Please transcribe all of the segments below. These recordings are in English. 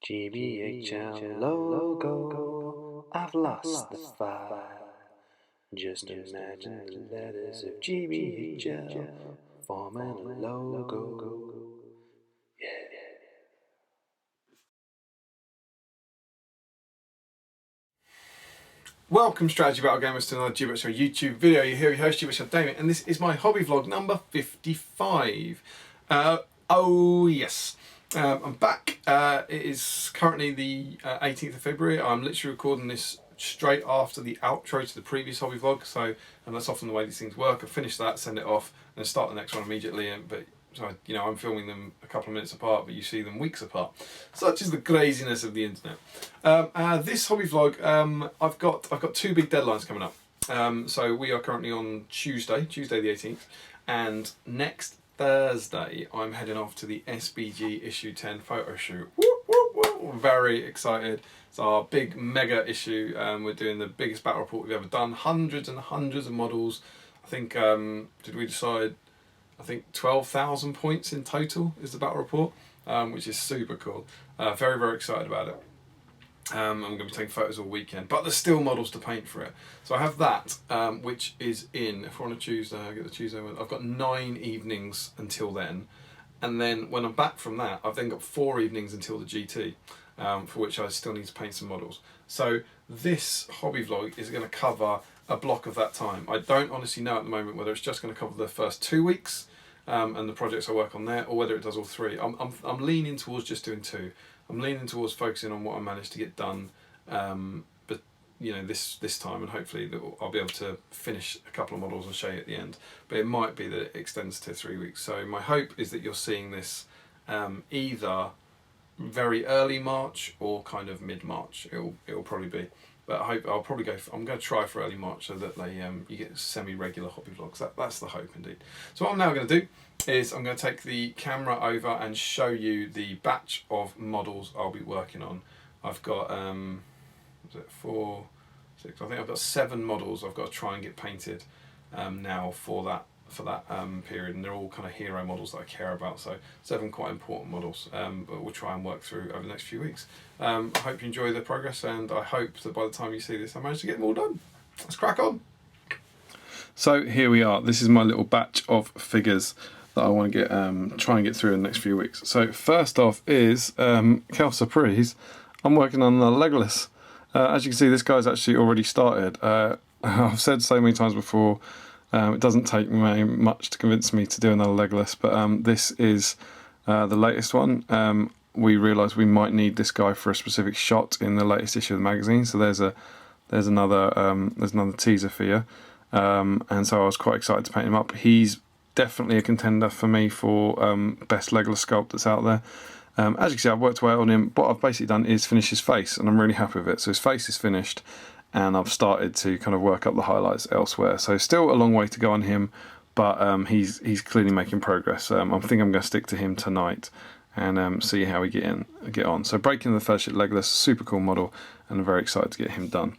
GBHL logo, I've lost the fight. Just imagine the letters of GBHL forming a logo. Yeah. Welcome Strategy Battle Gamers to another GBHL YouTube video. You're here, your host GBHL Damian, and this is my hobby vlog number 55. Oh yes, I'm back. It is currently the 18th of February. I'm literally recording this straight after the outro to the previous hobby vlog, so and that's often the way these things work. I finish that, send it off, and start the next one immediately. But so I'm filming them a couple of minutes apart, but you see them weeks apart. Such is the craziness of the internet. This hobby vlog, I've got two big deadlines coming up. So we are currently on Tuesday the 18th, and next Thursday I'm heading off to the SBG issue 10 photo shoot. Woo, woo, woo. Very excited. It's our big mega issue. We're doing the biggest battle report we've ever done. Hundreds and hundreds of models. I think did we decide? I think 12,000 points in total is the battle report, which is super cool. Very, very excited about it. I'm going to be taking photos all weekend, but there's still models to paint for it. So I have that, which is in, if we're on a Tuesday, I get the Tuesday one. I've got 9 evenings until then. And then when I'm back from that, I've then got 4 evenings until the GT, for which I still need to paint some models. So this hobby vlog is going to cover a block of that time. I don't honestly know at the moment whether it's just going to cover the first 2 weeks and the projects I work on there, or whether it does all 3. I'm leaning towards just doing 2. I'm leaning towards focusing on what I managed to get done, but this time, and hopefully I'll be able to finish a couple of models and show you at the end. But it might be that it extends to 3 weeks. So my hope is that you're seeing this either very early March or kind of mid-March. It'll probably be. But I hope I'll probably go. I'm going to try for early March so that you get semi-regular hobby vlogs. That's the hope indeed. So what I'm now going to do is I'm going to take the camera over and show you the batch of models I'll be working on. I've got 4, 6. I think I've got 7 models I've got to try and get painted now for that period, and they're all kind of hero models that I care about. So 7 quite important models, but we'll try and work through over the next few weeks. I hope you enjoy the progress, and I hope that by the time you see this I manage to get them all done. Let's crack on. So here we are. This is my little batch of figures that I want to get try and get through in the next few weeks. So first off is Kel Surprise. I'm working on the Legolas. As you can see, this guy's actually already started. I've said so many times before, it doesn't take me much to convince me to do another Legolas, but this is the latest one. We realised we might need this guy for a specific shot in the latest issue of the magazine, so there's another teaser for you. And so I was quite excited to paint him up. He's definitely a contender for me for best Legolas sculpt that's out there. As you can see, I've worked away on him. What I've basically done is finish his face, and I'm really happy with it. So his face is finished, and I've started to kind of work up the highlights elsewhere. So still a long way to go on him, but he's clearly making progress. I think I'm going to stick to him tonight and see how we get on. So breaking the first ship Legolas, super cool model, and I'm very excited to get him done.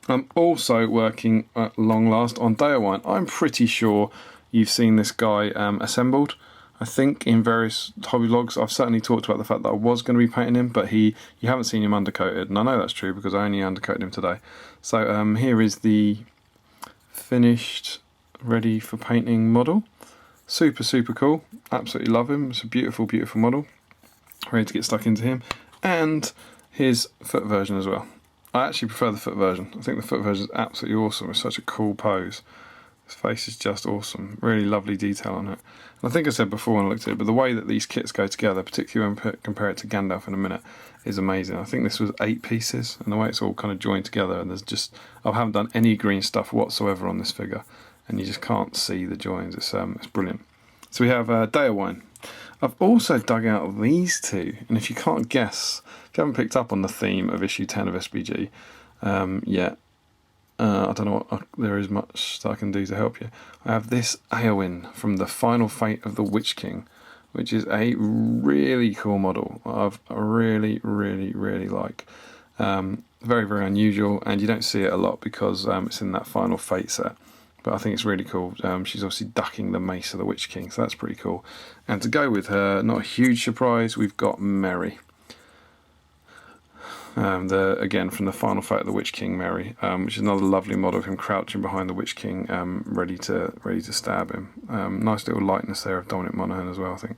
I'm also working at long last on Damian. I'm pretty sure you've seen this guy assembled. I think in various hobby vlogs I've certainly talked about the fact that I was going to be painting him, but you haven't seen him undercoated, and I know that's true because I only undercoated him today. So here is the finished, ready for painting model. Super cool. Absolutely love him. It's a beautiful model. Ready to get stuck into him. And his foot version as well. I actually prefer the foot version. I think the foot version is absolutely awesome. It's such a cool pose. His face is just awesome. Really lovely detail on it. And I think I said before when I looked at it, but the way that these kits go together, particularly when compare it to Gandalf in a minute, is amazing. I think this was 8 pieces, and the way it's all kind of joined together, and I haven't done any green stuff whatsoever on this figure, and you just can't see the joins. It's brilliant. So we have Damian. I've also dug out these 2, and if you can't guess, if you haven't picked up on the theme of issue 10 of SBG yet, I don't know what there is much that I can do to help you. I have this Éowyn from the Final Fate of the Witch King, which is a really cool model. I've really like. Very unusual, and you don't see it a lot because it's in that Final Fate set. But I think it's really cool. She's obviously ducking the mace of the Witch King, so that's pretty cool. And to go with her, not a huge surprise, we've got Merry. Again from the final fight of the Witch King Mary, which is another lovely model of him crouching behind the Witch King, ready to stab him. Nice little lightness there of Dominic Monaghan as well, I think.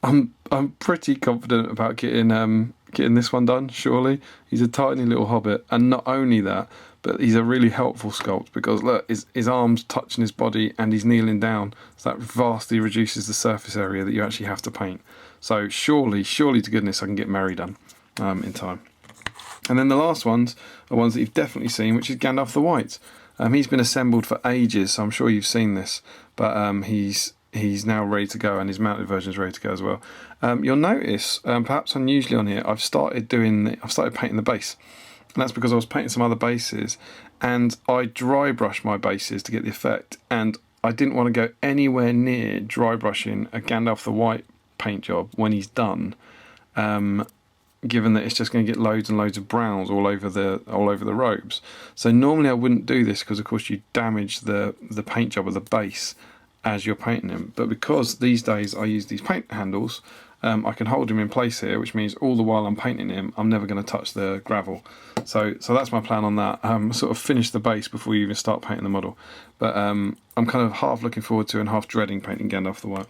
I'm pretty confident about getting this one done. Surely he's a tiny little hobbit, and not only that, but he's a really helpful sculpt because look, his arms touching his body and he's kneeling down, so that vastly reduces the surface area that you actually have to paint. So surely to goodness I can get Mary done in time. And then the last ones are ones that you've definitely seen, which is Gandalf the White. He's been assembled for ages, so I'm sure you've seen this, but he's now ready to go, and his mounted version is ready to go as well. You'll notice, perhaps unusually on here, I've started painting the base, and that's because I was painting some other bases, and I dry brush my bases to get the effect, and I didn't want to go anywhere near dry brushing a Gandalf the White paint job when he's done, given that it's just going to get loads and loads of browns all over the robes. So normally I wouldn't do this because of course you damage the paint job of the base as you're painting him, but because these days I use these paint handles, I can hold him in place here, which means all the while I'm painting him I'm never going to touch the gravel. So that's my plan on that. Sort of finish the base before you even start painting the model, but I'm kind of half looking forward to and half dreading painting Gandalf the White.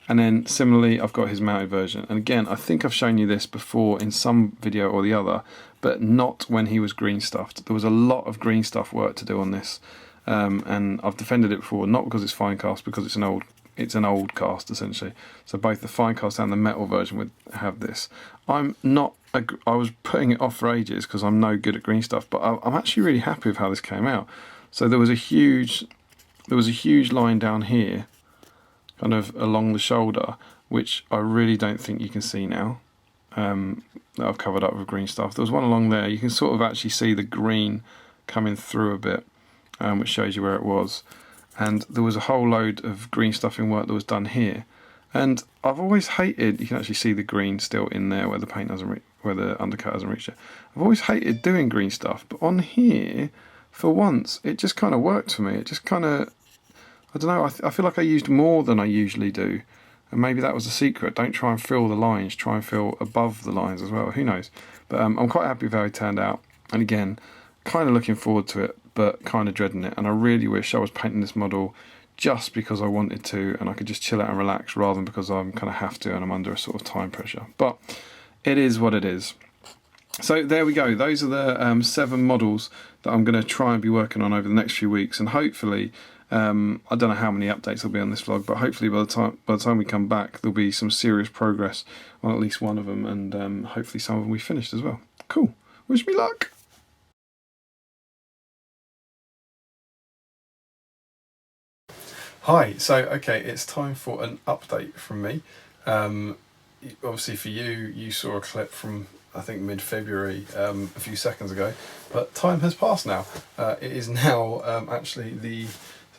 And then similarly I've got his mounted version, and again I think I've shown you this before in some video or the other, but not when he was green stuffed. There was a lot of green stuff work to do on this, and I've defended it before, not because it's fine cast, because it's an old cast essentially. So both the fine cast and the metal version would have this. I was putting it off for ages because I'm no good at green stuff, but I'm actually really happy with how this came out. So there was a huge line down here, kind of along the shoulder, which I really don't think you can see now, that I've covered up with green stuff. There was one along there, you can sort of actually see the green coming through a bit, which shows you where it was. And there was a whole load of green stuffing work that was done here. And I've always hated, you can actually see the green still in there where the paint hasn't where the undercut hasn't reached it. I've always hated doing green stuff, but on here, for once, it just kind of worked for me. It just kind of, I don't know, I feel like I used more than I usually do. And maybe that was the secret. Don't try and fill the lines, try and fill above the lines as well. Who knows? But I'm quite happy with how it turned out. And again, kind of looking forward to it, but kind of dreading it. And I really wish I was painting this model just because I wanted to, and I could just chill out and relax rather than because I'm kind of have to and I'm under a sort of time pressure. But it is what it is. So there we go. Those are the 7 models that I'm going to try and be working on over the next few weeks, and hopefully, I don't know how many updates there'll be on this vlog, but hopefully by the time we come back, there'll be some serious progress on at least one of them, and hopefully some of them we finished as well. Cool. Wish me luck. Hi, so okay, it's time for an update from me. Obviously for you saw a clip from I think mid-February, a few seconds ago, but time has passed now. It is now actually the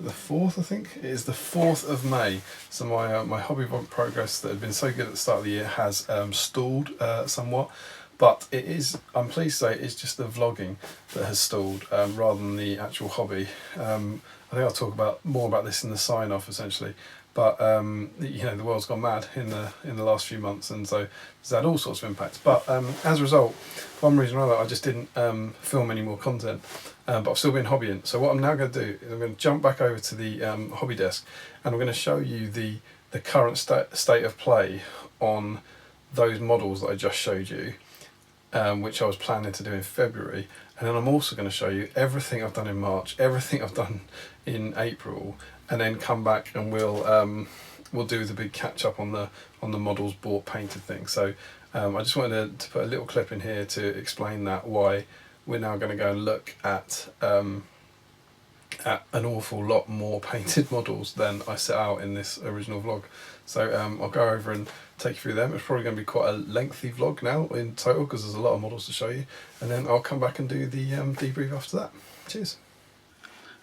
4th, I think? It is the 4th of May, so my hobby vlog progress that had been so good at the start of the year has stalled somewhat, but it is, I'm pleased to say, it's just the vlogging that has stalled rather than the actual hobby. I think I'll talk more about this in the sign-off essentially, but you know, the world's gone mad in the last few months, and so it's had all sorts of impacts. But as a result, for one reason or another, I just didn't film any more content. But I've still been hobbying. So what I'm now going to do is I'm going to jump back over to the hobby desk, and I'm going to show you the current state of play on those models that I just showed you, which I was planning to do in February. And then I'm also going to show you everything I've done in March, everything I've done in April, and then come back and we'll do the big catch up on the models bought painted thing. So I just wanted to put a little clip in here to explain that, why we're now going to go and look at an awful lot more painted models than I set out in this original vlog. So I'll go over and take you through them. It's probably going to be quite a lengthy vlog now in total because there's a lot of models to show you, and then I'll come back and do the debrief after that. Cheers.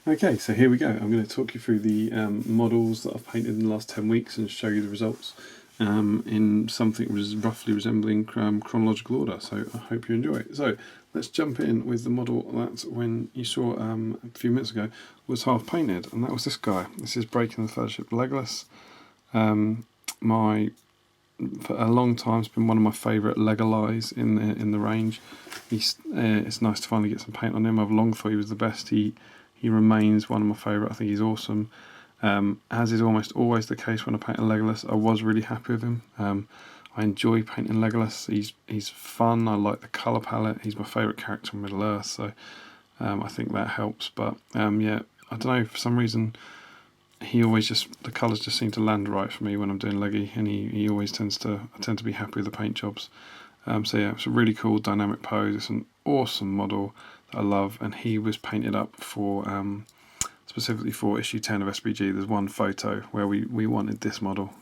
Okay, so here we go. I'm going to talk you through the models that I've painted in the last 10 weeks and show you the results in something roughly resembling chronological order, so I hope you enjoy it. So let's jump in with the model that, when you saw a few minutes ago, was half painted, and that was this guy. This is Breaking the Fellowship Legolas. My for a long time has been one of my favourite Legalize in the range. It's nice to finally get some paint on him. I've long thought he was the best. He remains one of my favourite. I think he's awesome. As is almost always the case when I paint a Legolas, I was really happy with him. I enjoy painting Legolas. He's fun. I like the colour palette. He's my favourite character in Middle Earth, so I think that helps. But yeah, I don't know, for some reason the colours just seem to land right for me when I'm doing Leggy, and he always I tend to be happy with the paint jobs. So yeah, it's a really cool dynamic pose. It's an awesome model that I love, and he was painted up for specifically for issue 10 of SBG. There's one photo where we wanted this model,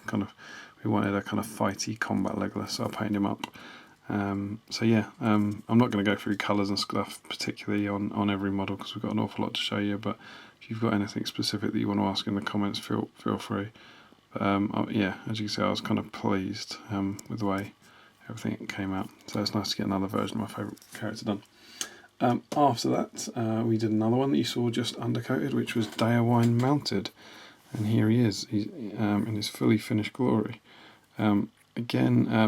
we wanted a kind of fighty combat Legolas, so I painted him up. So yeah, I'm not going to go through colours and stuff particularly on every model because we've got an awful lot to show you, but if you've got anything specific that you want to ask in the comments, feel free. But yeah, as you can see, I was kind of pleased with the way everything came out, so it's nice to get another version of my favourite character done. After that, we did another one that you saw just undercoated, which was Damian mounted, and here he is. He's in his fully finished glory. Again, I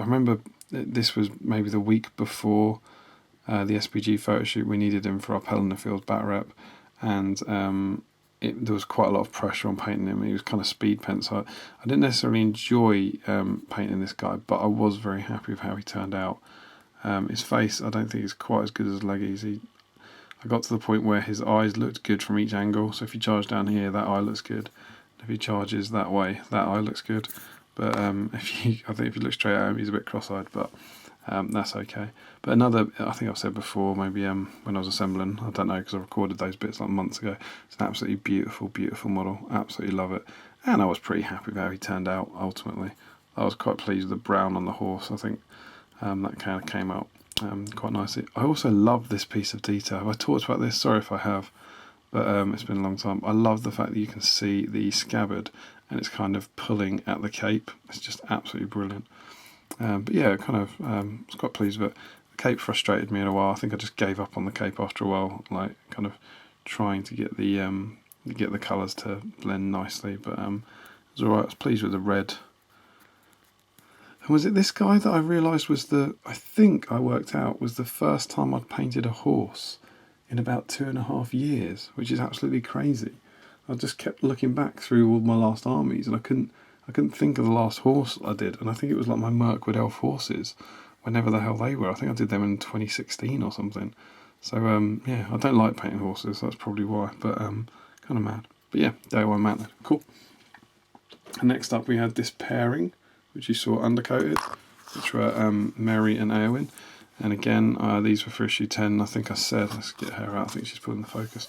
remember this was maybe the week before the SPG photo shoot. We needed him for our Pelennor Fields bat rep, and there was quite a lot of pressure on painting him. He was kind of speed paint, so I didn't necessarily enjoy painting this guy, but I was very happy with how he turned out. His face, I don't think is quite as good as Leggy's. I got to the point where his eyes looked good from each angle, so if you charge down here, that eye looks good. If he charges that way, that eye looks good. But I think if you look straight at him, he's a bit cross-eyed, but that's okay. But another, I think I've said before, maybe when I was assembling, I don't know, because I recorded those bits like months ago. It's an absolutely beautiful, beautiful model. Absolutely love it. And I was pretty happy with how he turned out, ultimately. I was quite pleased with the brown on the horse. I think that kind of came out quite nicely. I also love this piece of detail. Have I talked about this? Sorry if I have, but it's been a long time. I love the fact that you can see the scabbard and it's kind of pulling at the cape. It's just absolutely brilliant. But yeah, I was quite pleased with it. The cape frustrated me in a while. I think I just gave up on the cape after a while, like kind of trying to get the colours to blend nicely. But it was alright. I was pleased with the red. And was it this guy that I realised I think I worked out was the first time I'd painted a horse in about 2.5 years, which is absolutely crazy. I just kept looking back through all my last armies, and I couldn't think of the last horse I did, and I think it was like my Mirkwood Elf horses, whenever the hell they were. I think I did them in 2016 or something. So yeah, I don't like painting horses, so that's probably why, but kind of mad. But yeah, day one mounted, cool. And next up we had this pairing, which you saw undercoated, which were Mary and Eowyn. And again, these were for issue 10. I think I said, let's get her out, I think she's pulling the focus.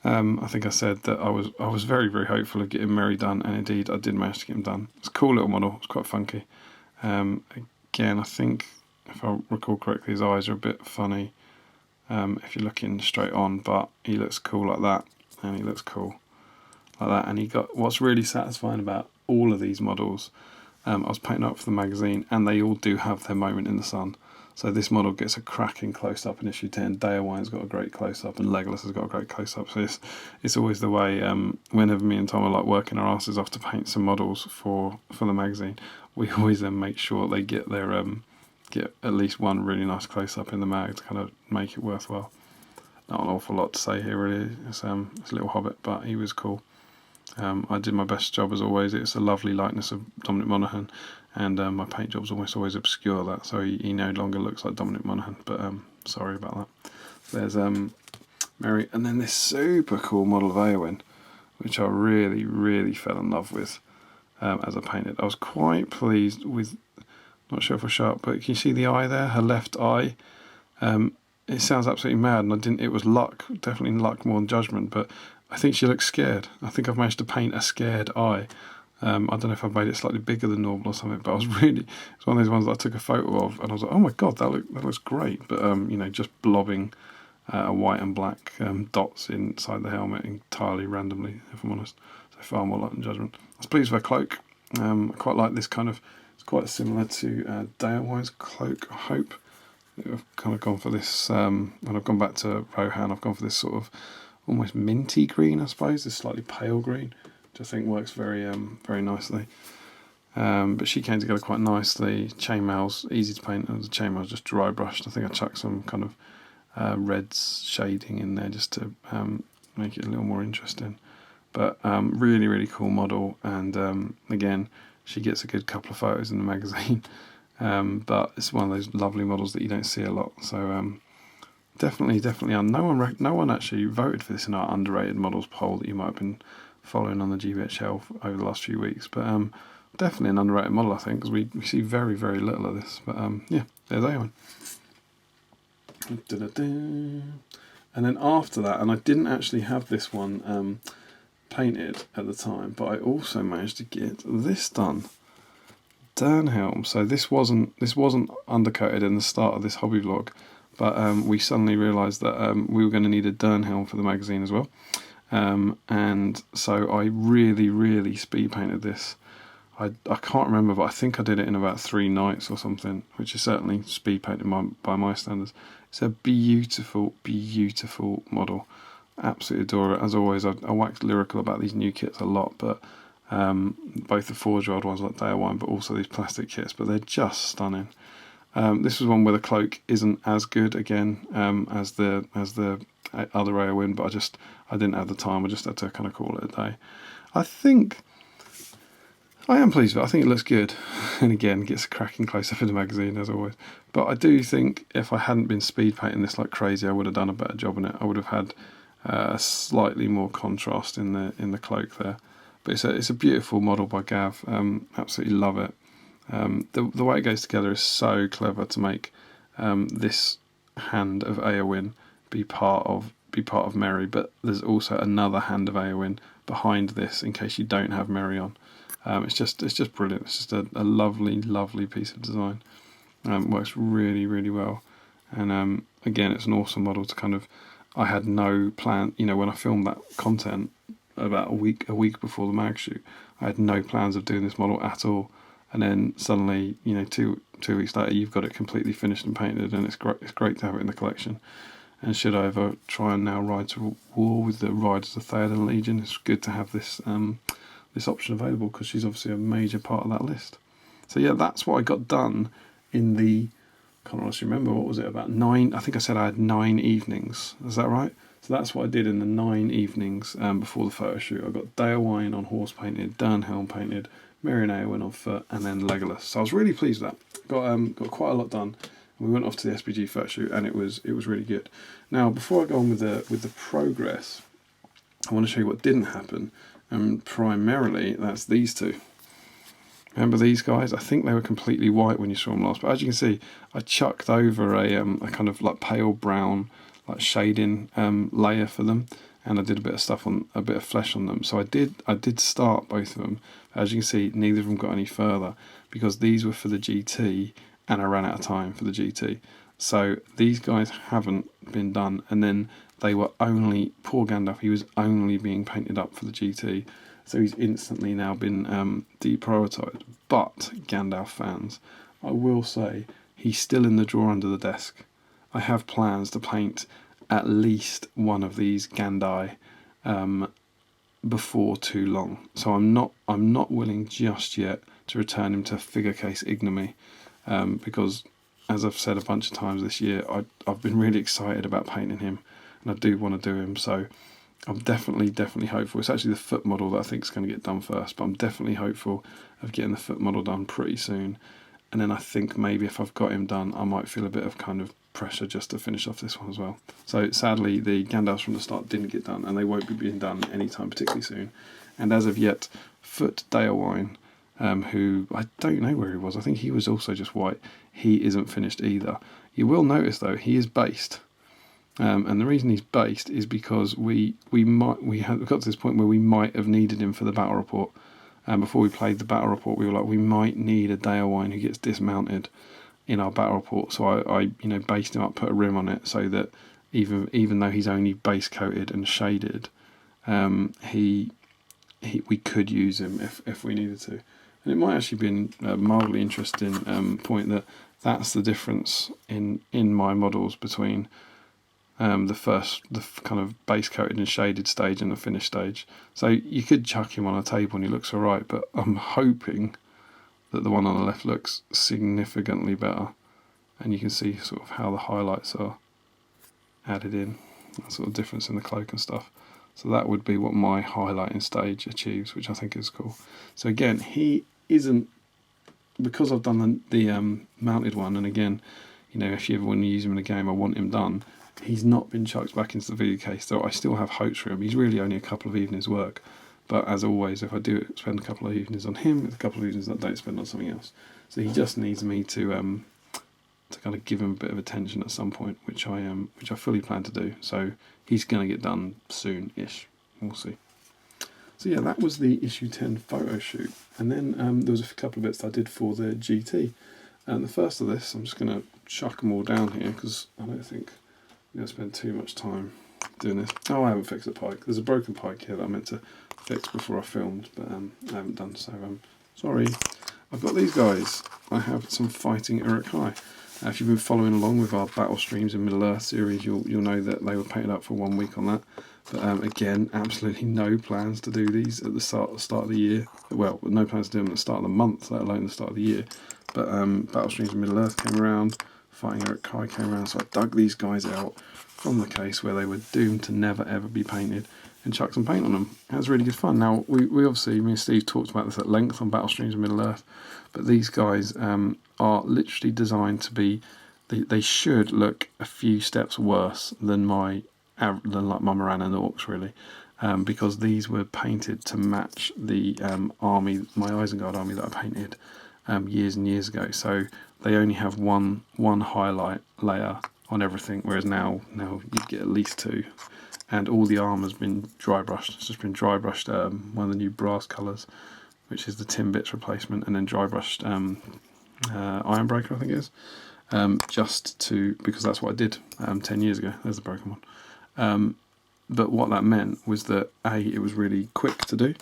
I think I said that I was very, very hopeful of getting Mary done, and indeed I did manage to get him done. It's a cool little model, it's quite funky. Again, I think, if I recall correctly, his eyes are a bit funny if you're looking straight on, but he looks cool like that, and he looks cool like that. And what's really satisfying about all of these models, I was painting up for the magazine, and they all do have their moment in the sun. So this model gets a cracking close-up in issue 10. Dayawine's got a great close-up, and Legolas has got a great close-up. So it's always the way, whenever me and Tom are like working our asses off to paint some models for the magazine, we always then make sure they get get at least one really nice close-up in the mag to kind of make it worthwhile. Not an awful lot to say here, really. It's a little hobbit, but he was cool. I did my best job as always. It's a lovely likeness of Dominic Monaghan, and my paint jobs almost always obscure that, so he no longer looks like Dominic Monaghan, but sorry about that. There's Mary, and then this super cool model of Eowyn, which I really, really fell in love with as I painted. I was quite pleased with, not sure if I show up, but can you see the eye there, her left eye? It sounds absolutely mad, and it was luck, definitely luck more than judgment, but I think she looks scared. I think I've managed to paint a scared eye. I don't know if I've made it slightly bigger than normal or something, but it's one of those ones that I took a photo of, and I was like, oh my god, that looks great. But just blobbing white and black dots inside the helmet entirely randomly, if I'm honest. So far more luck than judgment. I was pleased with her cloak. I quite like this kind of, it's quite similar to Dayawine's cloak, I hope. I've kind of gone for this, when I've gone back to Rohan, I've gone for this sort of almost minty green, I suppose, this slightly pale green, which I think works very very nicely. But she came together quite nicely. Chainmail's easy to paint. The chainmail's just dry brushed. I think I chucked some kind of reds shading in there just to make it a little more interesting. But really, really cool model. And again, she gets a good couple of photos in the magazine. But it's one of those lovely models that you don't see a lot. So definitely. No one actually voted for this in our underrated models poll that you might have been following on the GBHL over the last few weeks. But definitely an underrated model, I think, because we see very, very little of this. But yeah, there's Eowyn. And then after that, and I didn't actually have this one painted at the time, but I also managed to get this done. Dernhelm. So this wasn't undercoated in the start of this hobby vlog, but we suddenly realised that we were going to need a Dernhelm for the magazine as well. And so I really, really speed painted this. I can't remember, but I think I did it in about 3 nights or something, which is certainly speed painted by my standards. It's a beautiful, beautiful model. Absolutely adore it. As always, I wax lyrical about these new kits a lot, but both the forge-rolled ones like Damian, but also these plastic kits, but they're just stunning. This was one where the cloak isn't as good again as the other Eowyn, but I didn't have the time. I just had to kind of call it a day. I think I am pleased with it. I think it looks good, and again gets a cracking close up in the magazine as always. But I do think if I hadn't been speed painting this like crazy, I would have done a better job in it. I would have had slightly more contrast in the cloak there. But it's a beautiful model by Gav. Absolutely love it. The way it goes together is so clever to make this hand of Eowyn be part of Merry, but there's also another hand of Eowyn behind this in case you don't have Merry on. It's just brilliant. It's just a lovely, lovely piece of design. Works really, really well. And again, it's an awesome model to kind of. I had no plan. When I filmed that content about a week before the mag shoot, I had no plans of doing this model at all. And then suddenly, 2 weeks later, you've got it completely finished and painted, and it's great to have it in the collection. And should I ever try and now ride to war with the Riders of Theoden Legion, it's good to have this this option available because she's obviously a major part of that list. So yeah, that's what I got done in the. Can't honestly remember, what was it, about 9? I think I said I had 9 evenings. Is that right? So that's what I did in the 9 evenings before the photo shoot. I got Dalewine on horse painted, Dernhelm painted, Merry and Eowyn on foot, and then Legolas. So I was really pleased with that. Got quite a lot done. We went off to the SPG photo shoot, and it was really good. Now, before I go on with the progress, I want to show you what didn't happen, and primarily that's these two. Remember these guys? I think they were completely white when you saw them last, but as you can see, I chucked over a kind of like pale brown, like shading layer for them, and I did a bit of flesh on them. So I did start both of them. As you can see, neither of them got any further because these were for the GT, and I ran out of time for the GT. So these guys haven't been done, and then they were only poor Gandalf. He was only being painted up for the GT. So he's instantly now been deprioritised. But, Gandalf fans, I will say, he's still in the drawer under the desk. I have plans to paint at least one of these Gandai before too long. So I'm not willing just yet to return him to figure case ignominy because, as I've said a bunch of times this year, I've been really excited about painting him, and I do want to do him. So I'm definitely hopeful. It's actually the foot model that I think is going to get done first, but I'm definitely hopeful of getting the foot model done pretty soon. And then I think maybe if I've got him done, I might feel a bit of kind of pressure just to finish off this one as well. So sadly, the Gandalfs from the start didn't get done, and they won't be being done anytime particularly soon. And as of yet, Foot Dalewine, who I don't know where he was. I think he was also just white. He isn't finished either. You will notice though, he is based. And the reason he's based is because we got to this point where we might have needed him for the battle report. And before we played the battle report, we were like, we might need a Dalewine who gets dismounted in our battle report. So I based him up, put a rim on it, so that even though he's only base coated and shaded, we could use him if we needed to. And it might actually be a mildly interesting point that's the difference in my models between the kind of base coated and shaded stage and the finished stage. So you could chuck him on a table and he looks alright, but I'm hoping that the one on the left looks significantly better, and you can see sort of how the highlights are added in, that sort of difference in the cloak and stuff. So that would be what my highlighting stage achieves, which I think is cool. So again, he isn't, because I've done the mounted one, and again, you know, if you ever want to use him in a game, I want him done. He's not been chucked back into the video case, so I still have hopes for him. He's really only a couple of evenings' work. But as always, if I do spend a couple of evenings on him, it's a couple of evenings that I don't spend on something else. So he just needs me to kind of give him a bit of attention at some point, which I fully plan to do. So he's going to get done soon-ish. We'll see. So yeah, that was the issue 10 photo shoot. And then there was a couple of bits I did for the GT. And the first of this, I'm just going to chuck them all down here because I don't think I'm going to spend too much time doing this. Oh, I haven't fixed the pike. There's a broken pike here that I meant to fix before I filmed, but I haven't done so. Sorry. I've got these guys. I have some fighting Uruk-hai. If you've been following along with our Battle Streams in Middle-earth series, you'll know that they were painted up for 1 week on that. But again, absolutely no plans to do these at the start of the year. Well, no plans to do them at the start of the month, let alone the start of the year. But Battle Streams in Middle-earth came around, Fighting Uruk-hai came around, so I dug these guys out from the case where they were doomed to never ever be painted and chucked some paint on them. That was really good fun. Now, we obviously, me and Steve talked about this at length on Battle Streams in Middle-earth, but these guys are literally designed to be, they should look a few steps worse than like my Moran and Orcs, really, because these were painted to match the army, my Isengard army that I painted years and years ago. So they only have one highlight layer on everything, whereas now you get at least two. And all the armour's been dry brushed. It's just been dry brushed one of the new brass colours, which is the Timbits replacement, and then dry brushed Ironbreaker, I think it is, because that's what I did 10 years ago. There's the broken one. But what that meant was that A, it was really quick to do.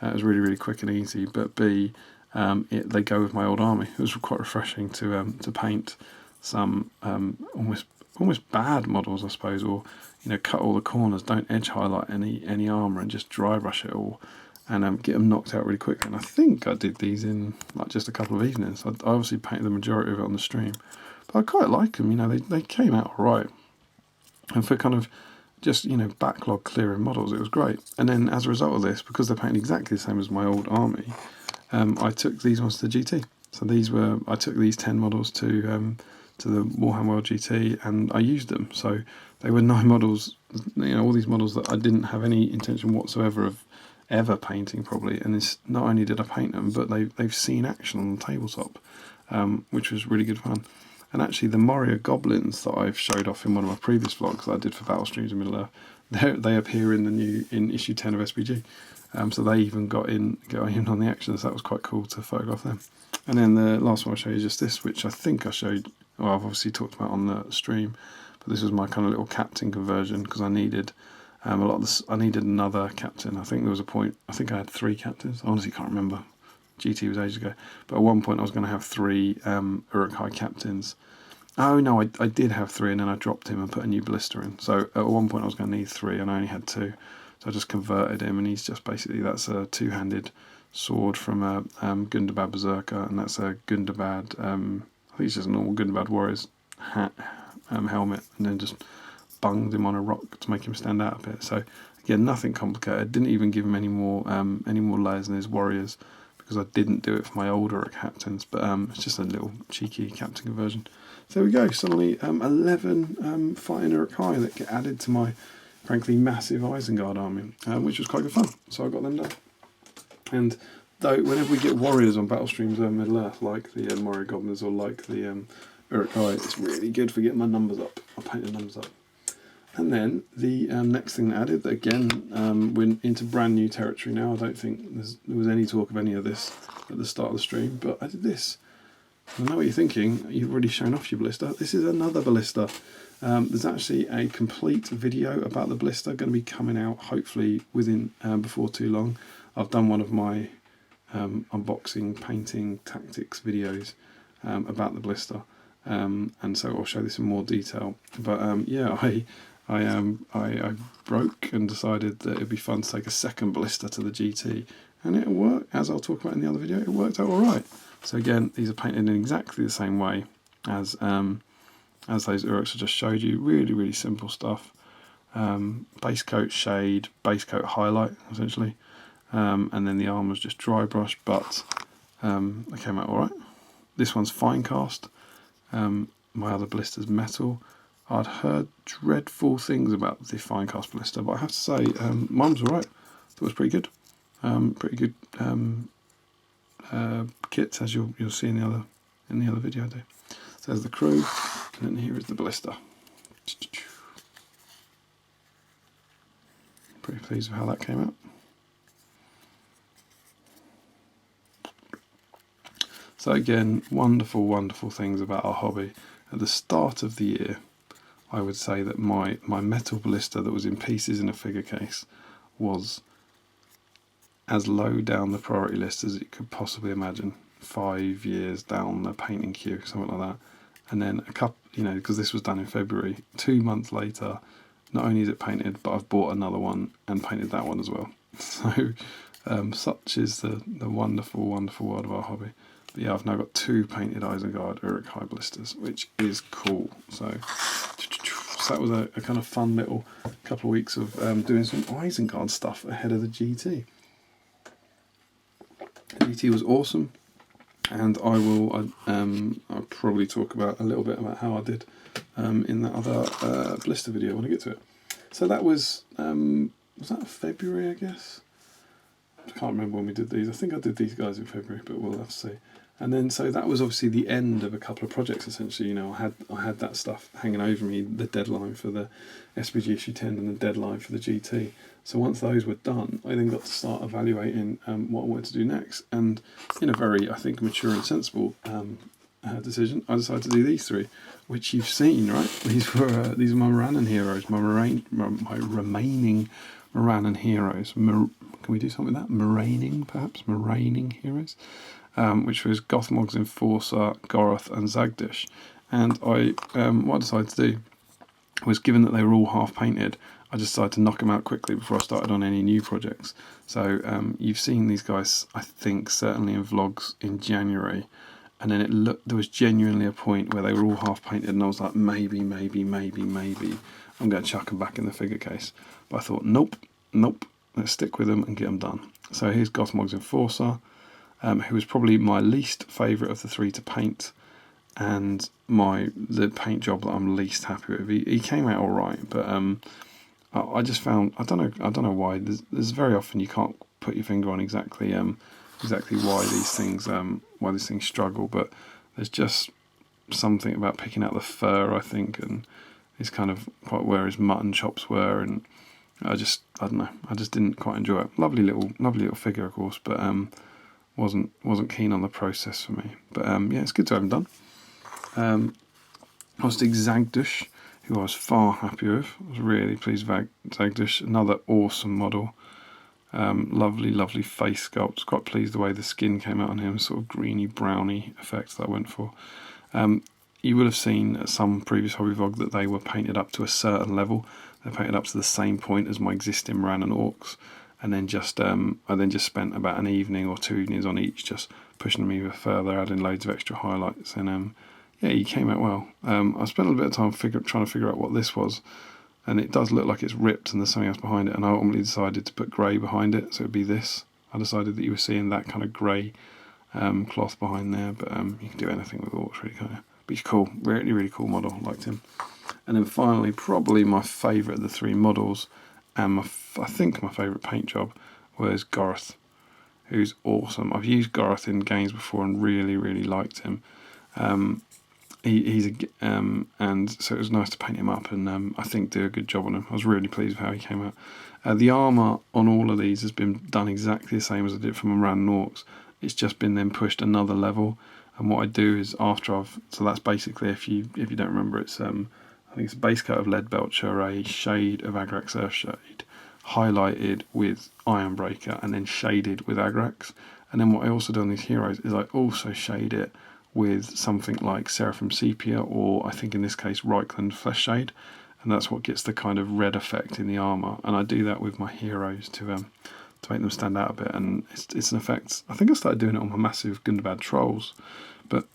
It was really, really quick and easy. But B, they go with my old army. It was quite refreshing to paint some almost bad models, I suppose, or cut all the corners, don't edge highlight any armour, and just dry brush it all, and get them knocked out really quickly. And I think I did these in like just a couple of evenings. I obviously painted the majority of it on the stream, but I quite like them. They came out all right, and for kind of just backlog clearing models, it was great. And then as a result of this, because they're painted exactly the same as my old army, I took these ones to the GT. So I took these 10 models to the Warhammer World GT, and I used them. So they were 9 models, all these models that I didn't have any intention whatsoever of ever painting, probably. And it's not only did I paint them, but they've seen action on the tabletop, which was really good fun. And actually, the Moria goblins that I've showed off in one of my previous vlogs that I did for Battle Streams in Middle-earth, they appear in issue 10 of SBG. So they even got in on the action, so that was quite cool to photograph them. And then the last one I'll show you is just this, which I think I showed, well, I've obviously talked about on the stream, but this was my kind of little captain conversion, because I needed I needed another captain. I think there was a point, I think I had 3 captains. I honestly can't remember. GT was ages ago. But at one point I was going to have 3 Uruk-hai captains. Oh no, I did have 3, and then I dropped him and put a new ballista in. So at one point I was going to need 3, and I only had 2. So I just converted him, and he's just basically, that's a 2-handed sword from a Gundabad Berserker, and that's a Gundabad, I think it's just a normal Gundabad Warrior's helmet, and then just bunged him on a rock to make him stand out a bit. So again, nothing complicated. Didn't even give him any more layers in his warriors, because I didn't do it for my older captains, but it's just a little cheeky captain conversion. So there we go, suddenly 11 fighting Uruk-hai that get added to my frankly massive Isengard army, which was quite good fun. So I got them done. And though whenever we get warriors on battle streams over Middle-earth, like the Moria Goblins or like the Uruk-hai, it's really good for getting my numbers up. I paint the numbers up. And then the next thing that added, we're into brand new territory now. I don't think there was any talk of any of this at the start of the stream, but I did this. I know what you're thinking. You've already shown off your ballista. This is another ballista. There's actually a complete video about the ballista going to be coming out hopefully before too long. I've done one of my unboxing painting tactics videos about the ballista, and so I'll show this in more detail. But yeah, I broke and decided that it'd be fun to take a second ballista to the GT, and it worked. As I'll talk about in the other video, it worked out all right. So again, these are painted in exactly the same way as those Uruks I just showed you. Really, really simple stuff. Base coat shade, base coat highlight, essentially. And then the armour's just dry brush, but they came out alright. This one's fine cast. My other blister's metal. I'd heard dreadful things about the fine cast blister, but I have to say, mine's alright. Thought it was pretty good. Pretty good kits, as you'll see in the other video I do. So there's the crew, and then here is the blister. Pretty pleased with how that came out. So again, wonderful, wonderful things about our hobby. At the start of the year, I would say that my metal blister that was in pieces in a figure case was as low down the priority list as it could possibly imagine. 5 years down the painting queue, something like that. And then a couple, because this was done in February, 2 months later, not only is it painted, but I've bought another one and painted that one as well. So such is the wonderful, wonderful world of our hobby. But yeah, I've now got 2 painted Isengard Uruk high blisters, which is cool. So that was a kind of fun little couple of weeks of doing some Isengard stuff ahead of the GT. The GT was awesome, and I'll probably talk about a little bit about how I did in that other blister video when I get to it. So that was that February, I guess? I can't remember when we did these. I think I did these guys in February, but we'll have to see. And then, so that was obviously the end of a couple of projects, essentially. I had that stuff hanging over me, the deadline for the SBG issue 10 and the deadline for the GT. So once those were done, I then got to start evaluating what I wanted to do next. And in a very, I think, mature and sensible decision, I decided to do these 3, which you've seen, right? These were my Morannon heroes, my remaining Morannon heroes. Can we do something with that? Moraining heroes. Which was Gothmog's Enforcer, Goroth and Zagdish. And what I decided to do was, given that they were all half painted, I just decided to knock them out quickly before I started on any new projects. So you've seen these guys, I think, certainly in vlogs in January, and then there was genuinely a point where they were all half painted, and I was like, maybe I'm going to chuck them back in the figure case. But I thought, nope, let's stick with them and get them done. So here's Gothmog's Enforcer, who was probably my least favourite of the 3 to paint, and the paint job that I'm least happy with. He came out all right, but I just found, I don't know why. There's very often you can't put your finger on exactly why these things struggle, but there's just something about picking out the fur, I think, and it's kind of quite where his mutton chops were, and I don't know. I just didn't quite enjoy it. Lovely little figure, of course, but wasn't keen on the process for me. But yeah, it's good to have him done. Obviously Zagdish, who I was far happy with. I was really pleased with Zagdish. Another awesome model. Lovely face sculpt. Quite pleased the way the skin came out on him, sort of greeny browny effect that I went for. You will have seen at some previous hobby vlog that they were painted up to a certain level. They're painted up to the same point as my existing Ran and Orcs, and then I then just spent about an evening or 2 evenings on each, just pushing them even further, adding loads of extra highlights, and yeah, he came out well. I spent a little bit of time trying to figure out what this was, and it does look like it's ripped and there's something else behind it, and I ultimately decided to put grey behind it, so it would be this. I decided that you were seeing that kind of grey cloth behind there, but you can do anything with Orcs, really, can't you? But he's cool, really cool model, liked him. And then finally, probably my favourite of the 3 models, and I think my favourite paint job, was Goroth, who's awesome. I've used Goroth in games before and really liked him. And so it was nice to paint him up and I think do a good job on him. I was really pleased with how he came out. The armour on all of these has been done exactly the same as I did for my Ran and Orcs. It's just been then pushed another level. And what I do is so that's basically, if you don't remember, it's I think it's a base coat of Leadbelcher, a shade of Agrax Earthshade, highlighted with Ironbreaker, and then shaded with Agrax. And then what I also do on these heroes is I also shade it with something like Seraphim Sepia, or I think in this case Reichland Flesh Shade, and that's what gets the kind of red effect in the armour. And I do that with my heroes to to make them stand out a bit, and it's an effect. I think I started doing it on my massive Gundabad trolls, but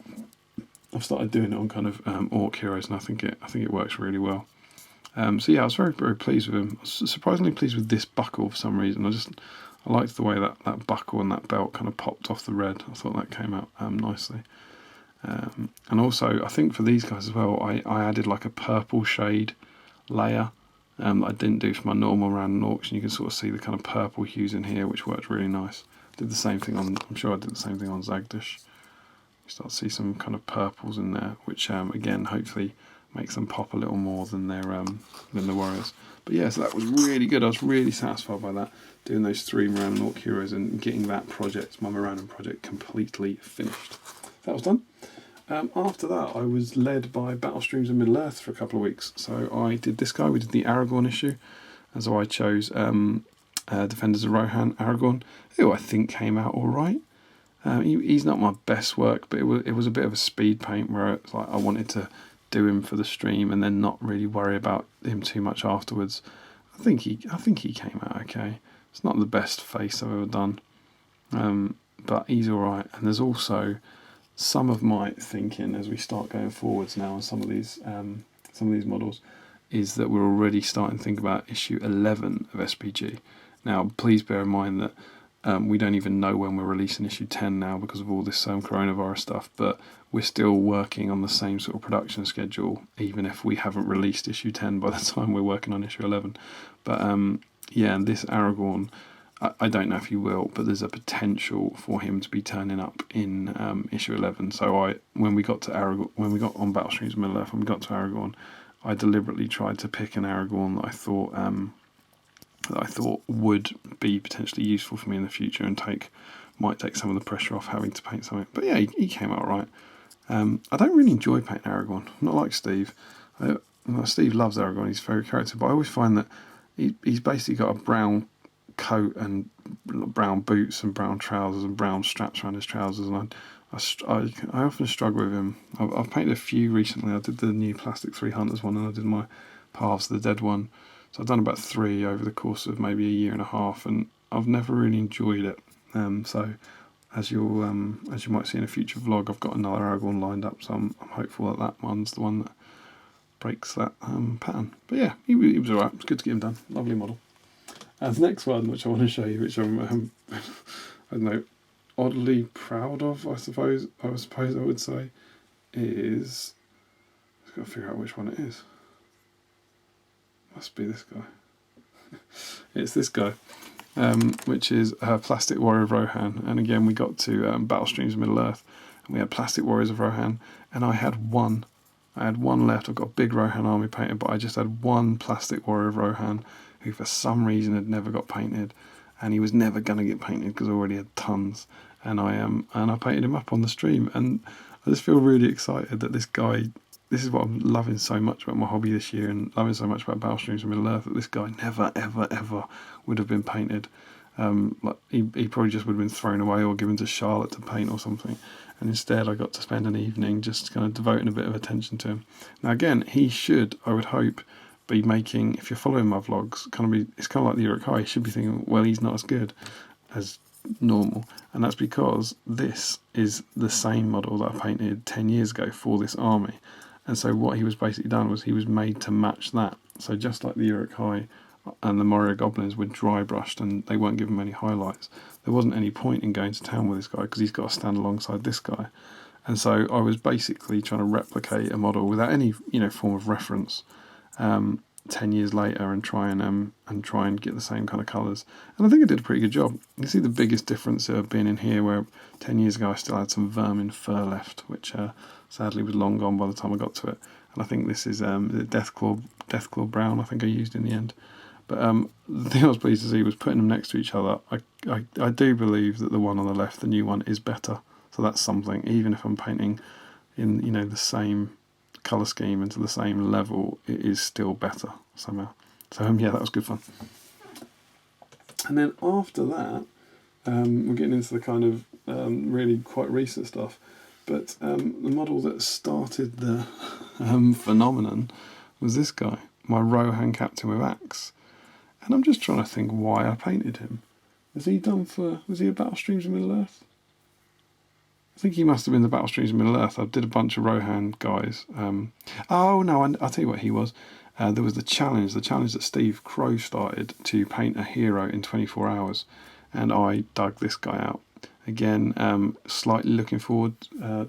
I've started doing it on kind of orc heroes, and I think it works really well. So yeah, I was very, very pleased with him. I was surprisingly pleased with this buckle for some reason. I liked the way that buckle and that belt kind of popped off the red. I thought that came out nicely. And also, I think for these guys as well, I added like a purple shade layer that I didn't do for my normal random auction. You can sort of see the kind of purple hues in here, which worked really nice. Did the same thing on, I'm sure I did the same thing on Zagdish. You start to see some kind of purples in there, which again, hopefully makes them pop a little more than the warriors. But yeah, so that was really good. I was really satisfied by that, doing those 3 Moran Orc heroes and getting that project, my Moran project, completely finished. That was done. After that, I was led by Battle Streams in Middle Earth for a couple of weeks. So I did this guy. We did the Aragorn issue, and so I chose Defenders of Rohan Aragorn, who I think came out all right. He's not my best work, but it was a bit of a speed paint where it's like I wanted to do him for the stream and then not really worry about him too much afterwards. I think he came out okay. It's not the best face I've ever done, but he's all right. And there's also some of my thinking as we start going forwards now on some of these models is that we're already starting to think about issue 11 of SPG. Now, please bear in mind that we don't even know when we're releasing issue 10 now because of all this coronavirus stuff, but we're still working on the same sort of production schedule, even if we haven't released issue 10 by the time we're working on issue 11. But yeah, and this Aragorn, I don't know if he will, but there's a potential for him to be turning up in issue 11. So when we got on Battle Streams Middle Earth, when we got to Aragorn, I deliberately tried to pick an Aragorn that I thought would be potentially useful for me in the future and might take some of the pressure off having to paint something. But yeah, he came out right. I don't really enjoy painting Aragorn. I'm not like Steve. Steve loves Aragorn. He's a favourite character, but I always find that he's basically got a brown coat and brown boots and brown trousers and brown straps around his trousers, and I often struggle with him. I've painted a few recently. I did the new Plastic 3 Hunters one, and I did my Paths of the Dead one. So I've done about 3 over the course of maybe a year and a half, and I've never really enjoyed it. So as you might see in a future vlog, I've got another Aragorn lined up, so I'm hopeful that one's the one that breaks that pattern. But yeah, he was alright. It was good to get him done. Lovely model. And the next one, which I want to show you, which I'm I don't know, oddly proud of, I suppose I would say, is, I've got to figure out which one it is. Must be this guy. It's this guy, which is Plastic Warrior of Rohan. And again, we got to Battle Streams Middle Earth, and we had Plastic Warriors of Rohan, and I had one left. I've got a big Rohan army painted, but I just had one Plastic Warrior of Rohan who for some reason had never got painted, and he was never going to get painted because I already had tons, and I painted him up on the stream, and I just feel really excited that this guy, this is what I'm loving so much about my hobby this year and loving so much about Battle Streams in Middle Earth, that this guy never ever ever would have been painted. Like he probably just would have been thrown away or given to Charlotte to paint or something, and instead I got to spend an evening just kind of devoting a bit of attention to him. Now again, he should, I would hope, be making, if you're following my vlogs, it's kind of like the Uruk-hai, you should be thinking, well, he's not as good as normal, and that's because this is the same model that I painted 10 years ago for this army, and so what he was basically done was he was made to match that. So just like the Uruk-hai and the Moria Goblins were dry brushed and they weren't given many highlights, there wasn't any point in going to town with this guy because he's got to stand alongside this guy. And so I was basically trying to replicate a model without any form of reference 10 years later and try and get the same kind of colours. And I think I did a pretty good job. You can see the biggest difference being in here, where 10 years ago I still had some vermin fur left, which sadly was long gone by the time I got to it. And I think this is Deathclaw Brown I think I used in the end. But the thing I was pleased to see was putting them next to each other. I do believe that the one on the left, the new one, is better. So that's something. Even if I'm painting in the same colour scheme and to the same level, it is still better somehow. So yeah, that was good fun. And then after that, we're getting into the kind of really quite recent stuff. But the model that started the phenomenon was this guy, my Rohan Captain with Axe. And I'm just trying to think why I painted him. Was he at Battle Streams in Middle Earth? I think he must have been the Battle Streams in Middle Earth. I did a bunch of Rohan guys. Oh no, I'll tell you what he was. There was the challenge that Steve Crow started to paint a hero in 24 hours, and I dug this guy out. Again, slightly looking forward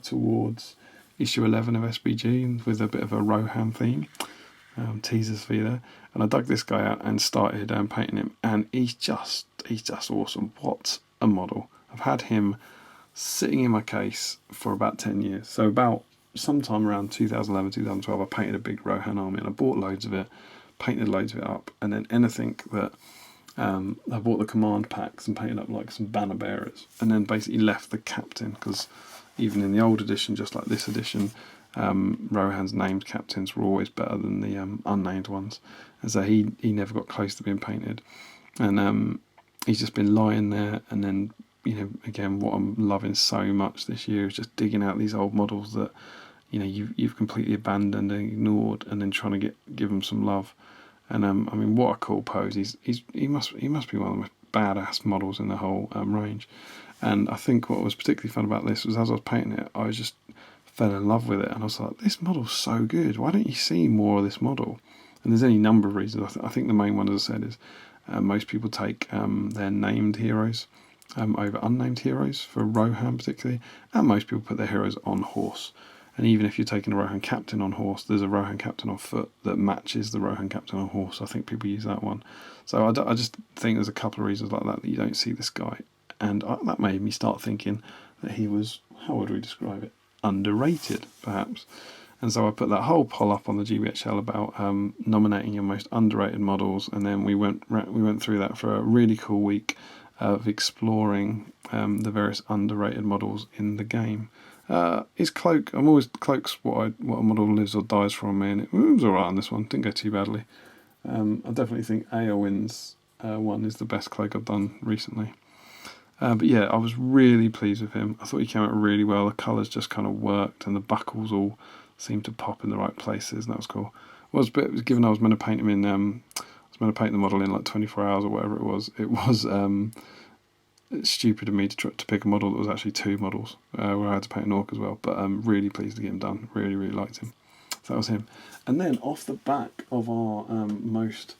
towards issue 11 of SBG with a bit of a Rohan theme. Teasers for you there. And I dug this guy out and started painting him, and he's just awesome. What a model! I've had him sitting in my case for about 10 years. So about sometime around 2011, 2012, I painted a big Rohan army, and I bought loads of it, painted loads of it up, and then anything that I bought the command packs and painted up like some banner bearers, and then basically left the captain, because even in the old edition, just like this edition, Rohan's named captains were always better than the unnamed ones, and so he never got close to being painted, and he's just been lying there. And then, you know, again, what I'm loving so much this year is just digging out these old models that, you know, you've completely abandoned and ignored, and then trying to give them some love. And I mean, what a cool pose! He must be one of the most badass models in the whole range. And I think what was particularly fun about this was, as I was painting it, I just fell in love with it, and I was like, this model's so good. Why don't you see more of this model? And there's any number of reasons. I think the main one, as I said, is most people take their named heroes over unnamed heroes, for Rohan particularly, and most people put their heroes on horse. And even if you're taking a Rohan captain on horse, there's a Rohan captain on foot that matches the Rohan captain on horse. I think people use that one. So I just think there's a couple of reasons like that you don't see this guy. And that made me start thinking that he was, how would we describe it, underrated, perhaps. And so I put that whole poll up on the GBHL about nominating your most underrated models, and then we went through that for a really cool week of exploring the various underrated models in the game. His cloak, cloak's what a model lives or dies from me, and it was alright on this one, didn't go too badly. I definitely think Aowen's one is the best cloak I've done recently. But yeah, I was really pleased with him. I thought he came out really well. The colours just kind of worked, and the buckles all seemed to pop in the right places, and that was cool. Given I was meant to paint him in, I was meant to paint the model in like 24 hours or whatever it was. It was stupid of me to pick a model that was actually two models, where I had to paint an orc as well. But I'm really pleased to get him done. Really, really liked him. So that was him. And then off the back of our most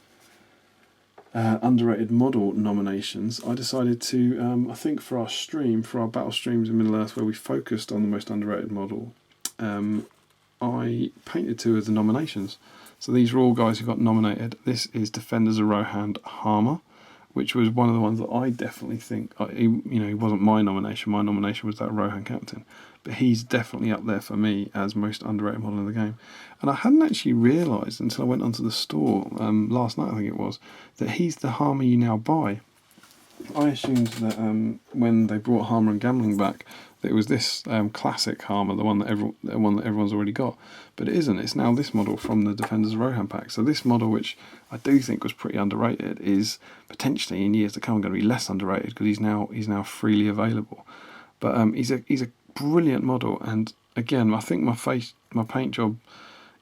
underrated model nominations, I decided to, I think for our battle streams in Middle Earth, where we focused on the most underrated model, I painted two of the nominations. So these were all guys who got nominated. This is Defenders of Rohan Harmer, which was one of the ones that I definitely think, he wasn't my nomination. My nomination was that Rohan captain, but he's definitely up there for me as most underrated model in the game. And I hadn't actually realised until I went onto the store last night, I think it was, that he's the Harmer you now buy. I assumed that when they brought Harmer and Gambling back, that it was this classic Harmer, the one that everyone's already got, but it isn't. It's now this model from the Defenders of Rohan pack. So this model, which I do think was pretty underrated, is potentially in years to come going to be less underrated, because he's now freely available. But he's a brilliant model, and again, I think my paint job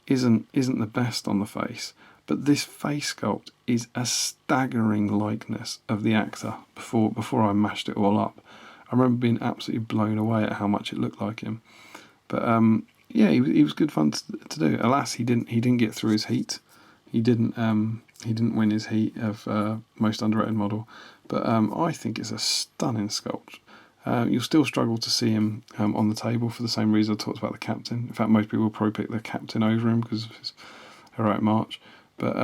isn't the best on the face, but this face sculpt is a staggering likeness of the actor before I mashed it all up. I remember being absolutely blown away at how much it looked like him. But yeah, he was good fun to do. Alas, he didn't get through his heat. He didn't win his heat of most underrated model. But I think it's a stunning sculpt. You'll still struggle to see him on the table for the same reason I talked about the captain. In fact, most people will probably pick the captain over him because of his heroic march. But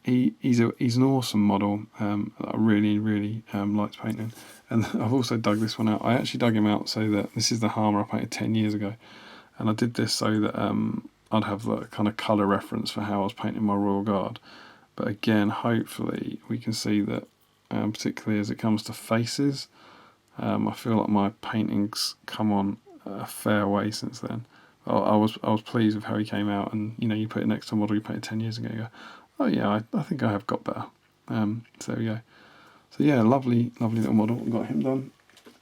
he's an awesome model that I really, really liked painting. And I've also dug this one out. I actually dug him out so that this is the Harmer I painted 10 years ago. And I did this so that I'd have the kind of colour reference for how I was painting my Royal Guard. But again, hopefully we can see that, particularly as it comes to faces, I feel like my paintings come on a fair way since then. I was pleased with how he came out, and you put it next to a model you painted 10 years ago, you go, oh yeah, I think I have got better. So there we go. So yeah, lovely little model. Got him done.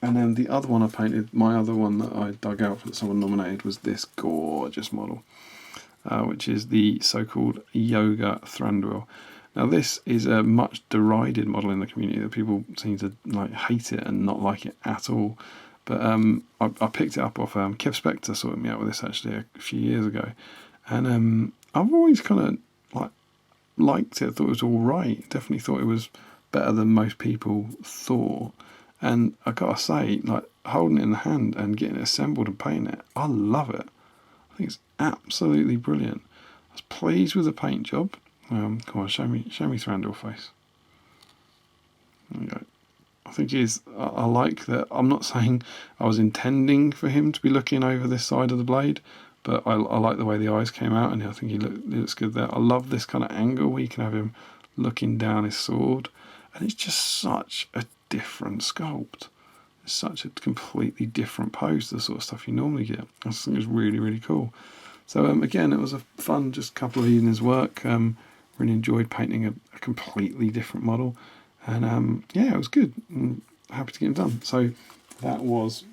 And then the other one I painted, my other one that I dug out that someone nominated, was this gorgeous model, which is the so-called Yoga Thranduil. Now this is a much derided model in the community that people seem to like hate it and not like it at all. But I picked it up off Kev Spector sorted me out with this actually a few years ago, and I've always kind of like liked it. Thought it was all right. Definitely thought it was better than most people thought. And I gotta say, like holding it in the hand and getting it assembled and painting it, I love it. I think it's absolutely brilliant. I was pleased with the paint job. Come on, show me Thranduil face. There you go. I think I like that. I'm not saying I was intending for him to be looking over this side of the blade, but I like the way the eyes came out, and I think he looks good there. I love this kind of angle where you can have him looking down his sword, and it's just such a different sculpt. It's such a completely different pose to the sort of stuff you normally get. I just think it's really, really cool. So again, it was a fun, just couple of evenings work. Really enjoyed painting a completely different model. And yeah, it was good. I'm happy to get it done. So that was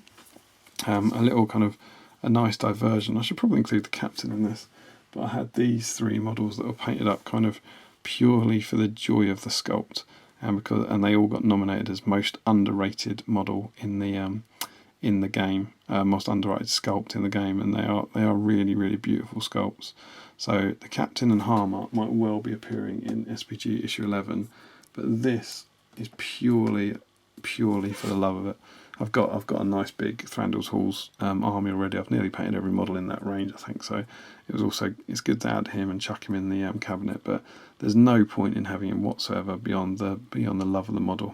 a little kind of a nice diversion. I should probably include the captain in this, but I had these 3 models that were painted up kind of purely for the joy of the sculpt, and they all got nominated as most underrated model in the game, most underrated sculpt in the game, and they are really, really beautiful sculpts. So the captain and Harmer might well be appearing in SPG issue 11. But this is purely for the love of it. I've got a nice big Thranduil's Halls army already. I've nearly painted every model in that range, I think. So it's good to add him and chuck him in the cabinet. But there's no point in having him whatsoever beyond the love of the model,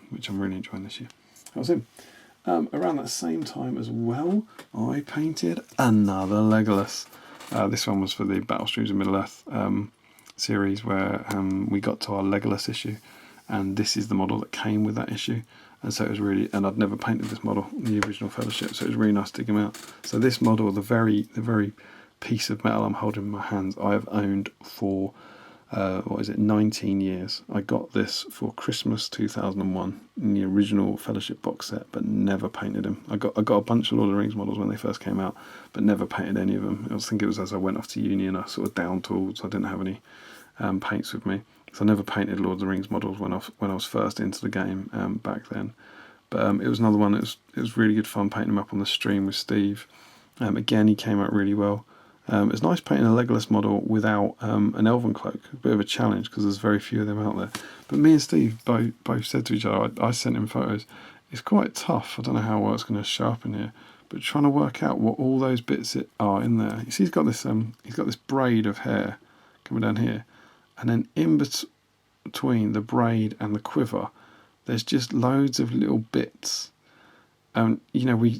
which I'm really enjoying this year. That was him. Around that same time as well, I painted another Legolas. This one was for the Battle Streams of Middle-earth series, where we got to our Legolas issue, and this is the model that came with that issue. And so it was really, and I'd never painted this model, the original Fellowship, so it was really nice to dig him out. So this model, the very piece of metal I'm holding in my hands, I have owned for 19 years. I got this for Christmas 2001 in the original Fellowship box set, but never painted him. I got a bunch of Lord of the Rings models when they first came out, but never painted any of them. I think it was as I went off to uni and I sort of down tools. I didn't have any paints with me, so I never painted Lord of the Rings models when I was first into the game back then. But it was another one. It was really good fun painting him up on the stream with Steve. Again, he came out really well. It's nice painting a Legolas model without an elven cloak. A bit of a challenge because there's very few of them out there. But me and Steve both said to each other, I sent him photos, it's quite tough. I don't know how well it's going to show up in here, but trying to work out what all those bits are in there. You see, he's got this braid of hair coming down here, and then in between the braid and the quiver, there's just loads of little bits. I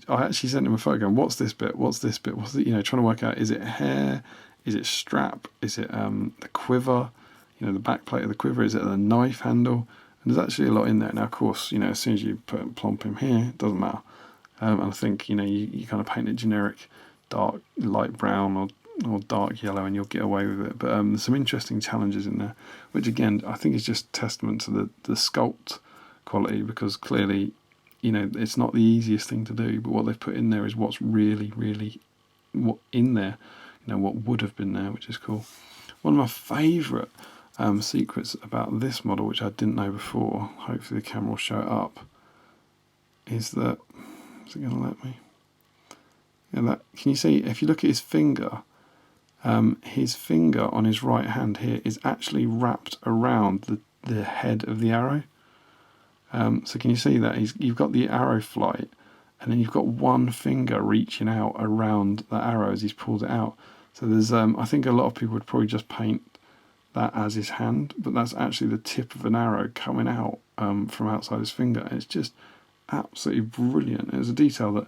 actually sent him a photo going, what's this bit? What's this bit? What's it? Trying to work out, is it hair? Is it strap? Is it the quiver? The back plate of the quiver? Is it the knife handle? And there's actually a lot in there. Now, of course, as soon as you plump him here, it doesn't matter. And I think, you kind of paint it generic, dark, light brown or dark yellow, and you'll get away with it. But there's some interesting challenges in there, which again, I think is just testament to the sculpt quality, because clearly, it's not the easiest thing to do, but what they've put in there is what's really, really what in there, what would have been there, which is cool. One of my favourite secrets about this model, which I didn't know before, hopefully the camera will show it up, is that, is it going to let me? Yeah, can you see, if you look at his finger on his right hand here is actually wrapped around the head of the arrow. So can you see that? You've got the arrow flight, and then you've got one finger reaching out around the arrow as he's pulled it out. So there's, I think a lot of people would probably just paint that as his hand, but that's actually the tip of an arrow coming out from outside his finger. And it's just absolutely brilliant. It's a detail that,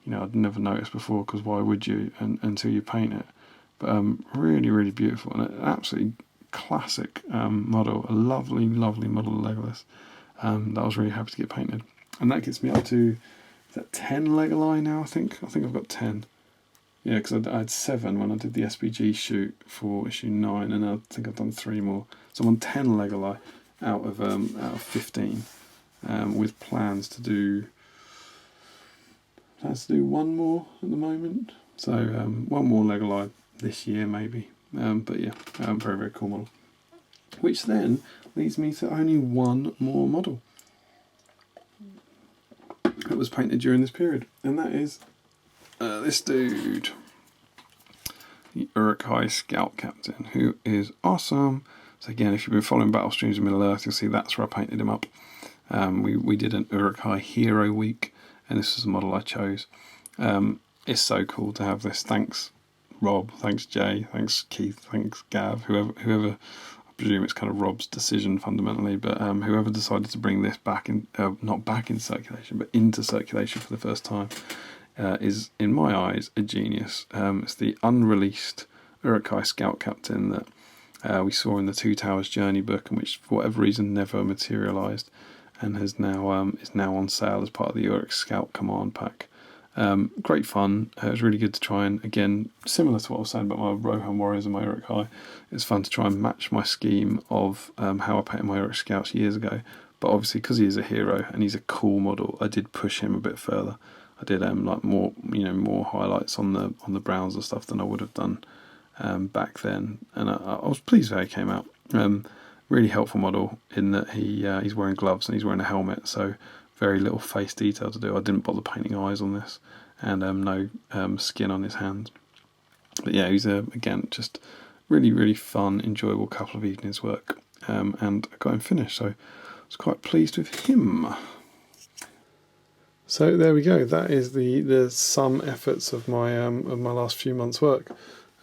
I'd never noticed before, because why would you until you paint it? But really, really beautiful, and an absolutely classic model, a lovely, lovely model of Legolas. That I was really happy to get painted, and that gets me up to, is that 10 Legoli now? I think I've got 10. Yeah, because I had 7 when I did the SPG shoot for issue 9, and I think I've done 3 more. So I'm on 10 Legoli out of 15, with plans to do one more at the moment. So one more Legoli this year maybe. But yeah, very, very cool model. which then leads me to only one more model that was painted during this period, and that is this dude, the Uruk-hai Scout Captain, who is awesome. So again, if you've been following Battle Streams of Middle-earth, you'll see that's where I painted him up. We did an Uruk-hai Hero Week, and this was the model I chose. It's so cool to have this. Thanks Rob, thanks Jay, thanks Keith, thanks Gav, whoever. I presume it's kind of Rob's decision fundamentally, but whoever decided to bring this back in, not back in circulation, but into circulation for the first time, is, in my eyes, a genius. It's the unreleased Uruk-hai Scout Captain that we saw in the Two Towers Journey book, and which for whatever reason never materialised, and is now on sale as part of the Uruk Scout Command Pack. Great fun. It was really good to try and, again, similar to what I was saying about my Rohan Warriors and my Uruk-hai, it's fun to try and match my scheme of how I painted my Uruk Scouts years ago. But obviously, because he is a hero and he's a cool model, I did push him a bit further. I did like more highlights on the browns and stuff than I would have done back then, and I was pleased how he came out. Really helpful model in that he's wearing gloves and he's wearing a helmet, so very little face detail to do. I didn't bother painting eyes on this, and no skin on his hands. But yeah, he's again just really fun, enjoyable couple of evenings work, and I got him finished, so I was quite pleased with him. So there we go. That is the sum efforts of my last few months' work.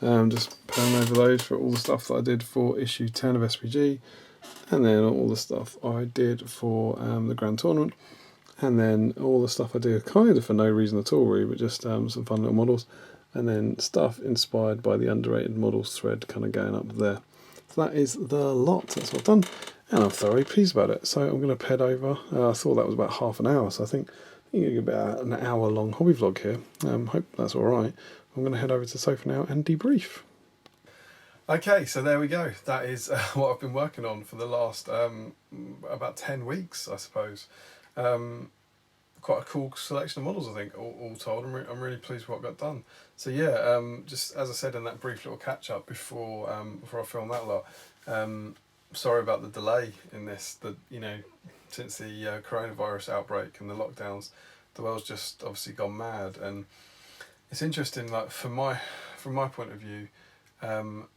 Just pulling over those for all the stuff that I did for issue 10 of SPG, and then all the stuff I did for the Grand Tournament, and then all the stuff I did kind of for no reason at all really, but just some fun little models, and then stuff inspired by the underrated models thread kind of going up there. So that is the lot. That's what I've done, and I'm thoroughly pleased about it. So I'm going to head over. I thought that was about half an hour, so I think you're going to get about an hour long hobby vlog here. Hope that's all right. I'm going to head over to the sofa now and debrief. Okay, so there we go. That is what I've been working on for the last about 10 weeks, I suppose. Quite a cool selection of models, I think, all told. I'm really pleased with what got done. So yeah, just as I said in that brief little catch up before I filmed that lot, sorry about the delay in this. Since the coronavirus outbreak and the lockdowns, the world's just obviously gone mad, and it's interesting. Like from my point of view, I'm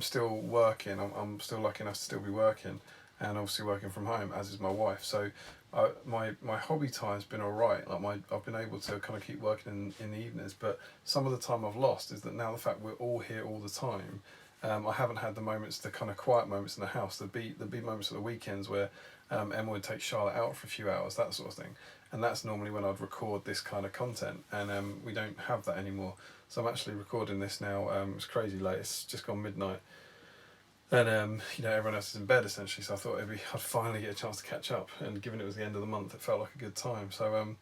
still working. I'm still lucky enough to still be working, and obviously working from home, as is my wife. So my hobby time's been all right. Like I've been able to kind of keep working in the evenings, but some of the time I've lost is that now the fact we're all here all the time, I haven't had the moments, the kind of quiet moments in the house. There'd be moments at the weekends where Emma would take Charlotte out for a few hours, that sort of thing, and that's normally when I'd record this kind of content, and we don't have that anymore. So I'm actually recording this now. It's crazy late. It's just gone midnight, and everyone else is in bed essentially. So I thought I'd finally get a chance to catch up. And given it was the end of the month, it felt like a good time. So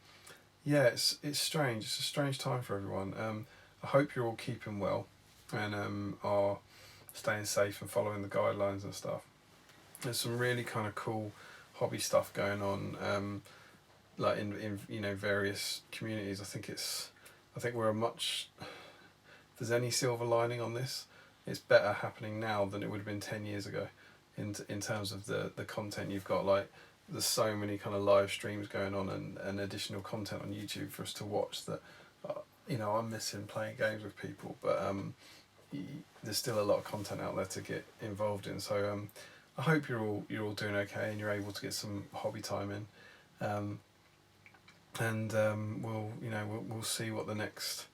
yeah, it's strange. It's a strange time for everyone. I hope you're all keeping well and are staying safe and following the guidelines and stuff. There's some really kind of cool hobby stuff going on, like in various communities. I think we're if there's any silver lining on this, it's better happening now than it would have been 10 years ago in terms of the content you've got. Like there's so many kind of live streams going on and additional content on YouTube for us to watch that I'm missing playing games with people, but there's still a lot of content out there to get involved in. So I hope you're all doing okay and you're able to get some hobby time in, and we'll see what the next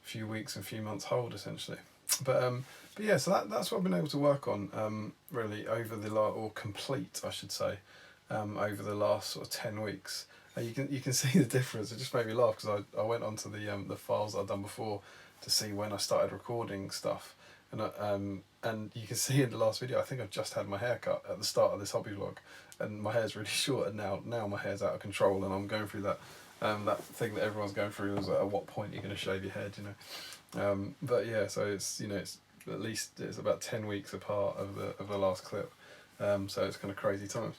few weeks and few months hold essentially. But yeah, so that's what I've been able to work on really over or complete, I should say, over the last sort of 10 weeks. You can see the difference. It just made me laugh because I went onto the files that I'd done before to see when I started recording stuff, and you can see in the last video I think I've just had my hair cut at the start of this hobby vlog, and my hair's really short, and now my hair's out of control, and I'm going through that thing that everyone's going through is at what point you're going to shave your head, but yeah, so it's it's at least it's about 10 weeks apart of the last clip, so it's kind of crazy times.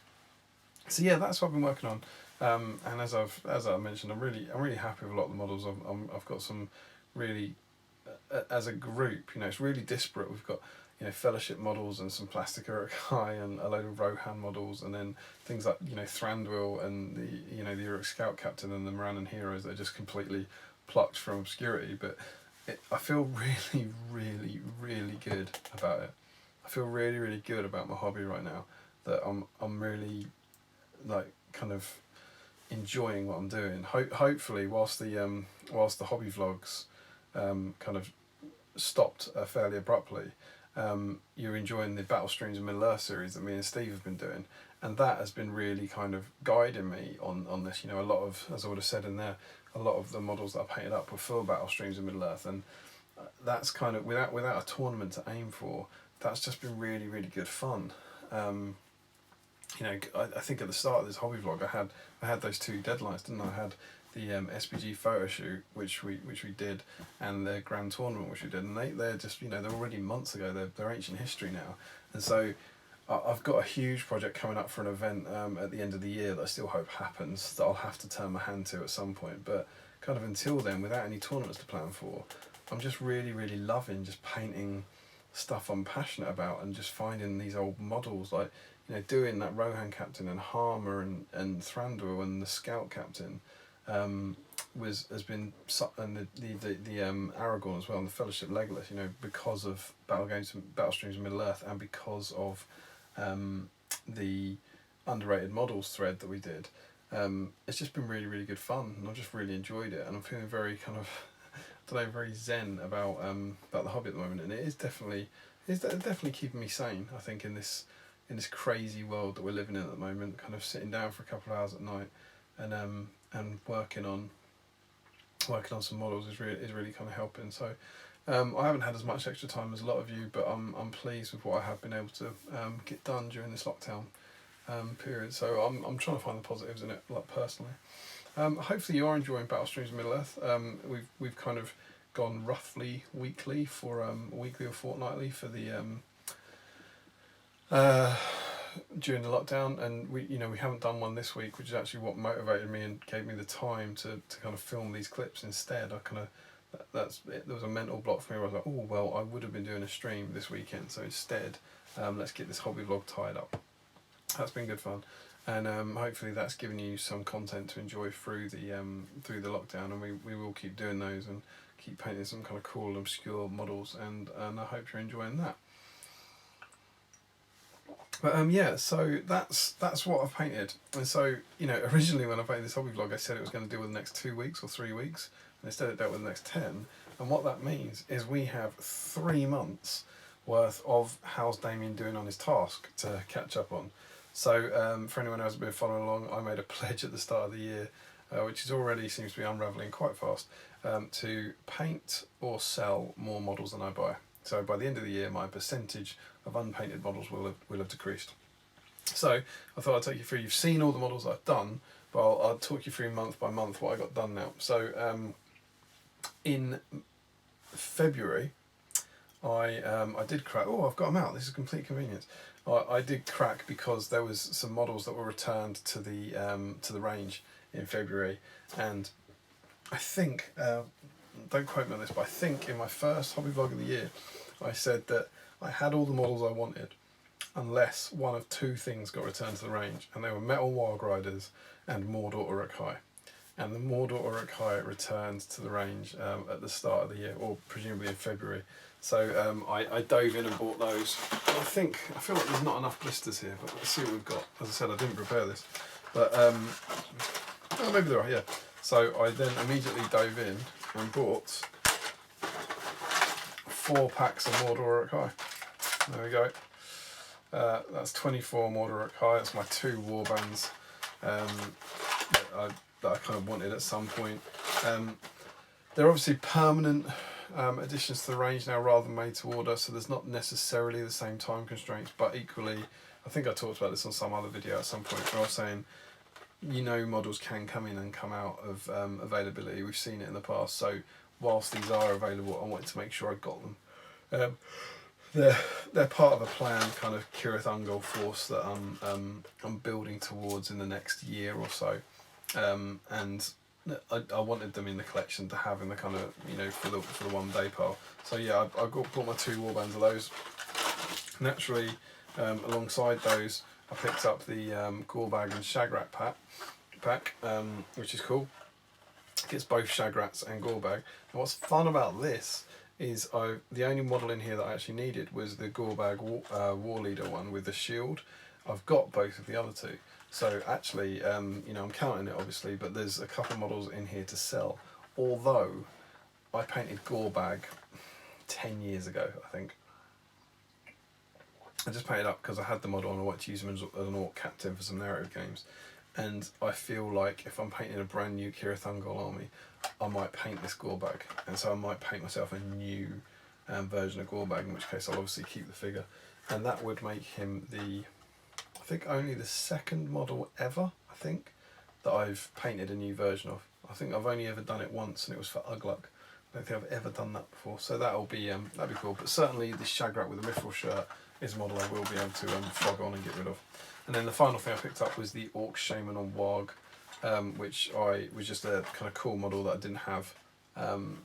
So yeah, that's what I've been working on, and as I mentioned, I'm really happy with a lot of the models. I've got some really as a group, you know, it's really disparate. We've got, you know, Fellowship models and some plastic Uruk-hai and a load of Rohan models, and then things like, you know, Thranduil and the, you know, the Uruk Scout Captain and the Morannon Heroes that are just completely plucked from obscurity. But I feel really, really, really good about it. I feel really, really good about my hobby right now. That I'm really, like, kind of enjoying what I'm doing. Hopefully, whilst the hobby vlogs kind of stopped fairly abruptly, you're enjoying the Battle Streams of Middle Earth series that me and Steve have been doing, and that has been really kind of guiding me on this. You know, a lot of, as I would have said in there, a lot of the models that I painted up were full Battle Streams of Middle Earth, and that's kind of, without a tournament to aim for, that's just been really, really good fun. You know, I think at the start of this hobby vlog, I had those two deadlines, didn't I? I had the SPG photo shoot, which we did, and the grand tournament, which we did, and they're just, you know, they're already months ago. They're ancient history now, and so I've got a huge project coming up for an event at the end of the year that I still hope happens, that I'll have to turn my hand to at some point. But kind of until then, without any tournaments to plan for, I'm just really, really loving just painting stuff I'm passionate about, and just finding these old models, like, you know, doing that Rohan Captain and Harmer and Thranduil and the Scout Captain has been, and the Aragorn as well, and the Fellowship Legolas, you know, because of Battle Streams of Middle Earth, and because of the underrated models thread that we did. It's just been really, really good fun, and I've just really enjoyed it, and I'm feeling very kind of, I don't know, very zen about the hobby at the moment, and it's definitely keeping me sane, I think, in this crazy world that we're living in at the moment. Kind of sitting down for a couple of hours at night and working on some models is really kind of helping. So I haven't had as much extra time as a lot of you, but I'm pleased with what I have been able to get done during this lockdown period. So I'm trying to find the positives in it, like, personally. Hopefully you are enjoying Battle Streams of Middle Earth. We've kind of gone roughly weekly for weekly or fortnightly for the during the lockdown, and we haven't done one this week, which is actually what motivated me and gave me the time to kind of film these clips instead. I kind of, there was a mental block for me where I was like, oh well, I would have been doing a stream this weekend, so instead let's get this hobby vlog tied up. That's been good fun, and hopefully that's given you some content to enjoy through the lockdown, and we will keep doing those and keep painting some kind of cool obscure models, and I hope you're enjoying that. But yeah, so that's what I've painted. And so, you know, originally when I painted this hobby vlog, I said it was going to deal with the next 2 weeks or 3 weeks, and instead it dealt with the next 10. And what that means is we have 3 months worth of how's Damian doing on his task to catch up on. So for anyone who hasn't been following along, I made a pledge at the start of the year, which is already seems to be unravelling quite fast, to paint or sell more models than I buy. So by the end of the year, my percentage of unpainted models will have decreased. So I thought I'd take you through. You've seen all the models I've done, but I'll talk you through month by month what I got done now. So in February, I did crack. Oh, I've got them out. This is complete convenience. I did crack because there was some models that were returned to the range in February, and I think, don't quote me on this, but I think in my first hobby vlog of the year, I said that I had all the models I wanted, unless one of 2 things got returned to the range, and they were Metal Warg Riders and Mordor Uruk-hai. And the Mordor Uruk-hai returned to the range at the start of the year, or presumably in February. So I dove in and bought those. I feel like there's not enough blisters here, but let's see what we've got. As I said, I didn't prepare this, but oh, maybe there are. Yeah. So I then immediately dove in and bought 4 packs of Mordor Uruk-hai. There we go. That's 24 Mordor Uruk-hai. That's my 2 warbands that I kind of wanted at some point. They're obviously permanent additions to the range now rather than made to order, so there's not necessarily the same time constraints, but equally, I think I talked about this on some other video at some point where I was saying, you know, models can come in and come out of availability. We've seen it in the past, so whilst these are available, I wanted to make sure I got them. They're part of a planned kind of Cirith Ungol force that I'm building towards in the next year or so, and I wanted them in the collection to have in the kind of, you know, for the one day pile. So yeah, I bought my 2 warbands of those. Naturally, alongside those, I picked up the Gorbag and Shagrat pack, which is cool. It gets both Shagrats and Gorbag. And what's fun about this is the only model in here that I actually needed was the Gorbag War Leader one with the shield. I've got both of the other 2. So actually, you know, I'm counting it obviously, but there's a couple of models in here to sell. Although I painted Gorbag 10 years ago, I think. I just painted up because I had the model and I wanted to use him as an Orc captain for some narrative games. And I feel like if I'm painting a brand new Kira Thungol army, I might paint this Gorbag. And so I might paint myself a new version of Gorbag, in which case I'll obviously keep the figure. And that would make him I think only the 2nd model ever, I think, that I've painted a new version of. I think I've only ever done it once, and it was for Ugluk. I don't think I've ever done that before, so that'd be cool. But certainly this Shagrat with the Mithril shirt is a model I will be able to flog on and get rid of. And then the final thing I picked up was the Orc Shaman on Warg, which was just a kind of cool model that I didn't have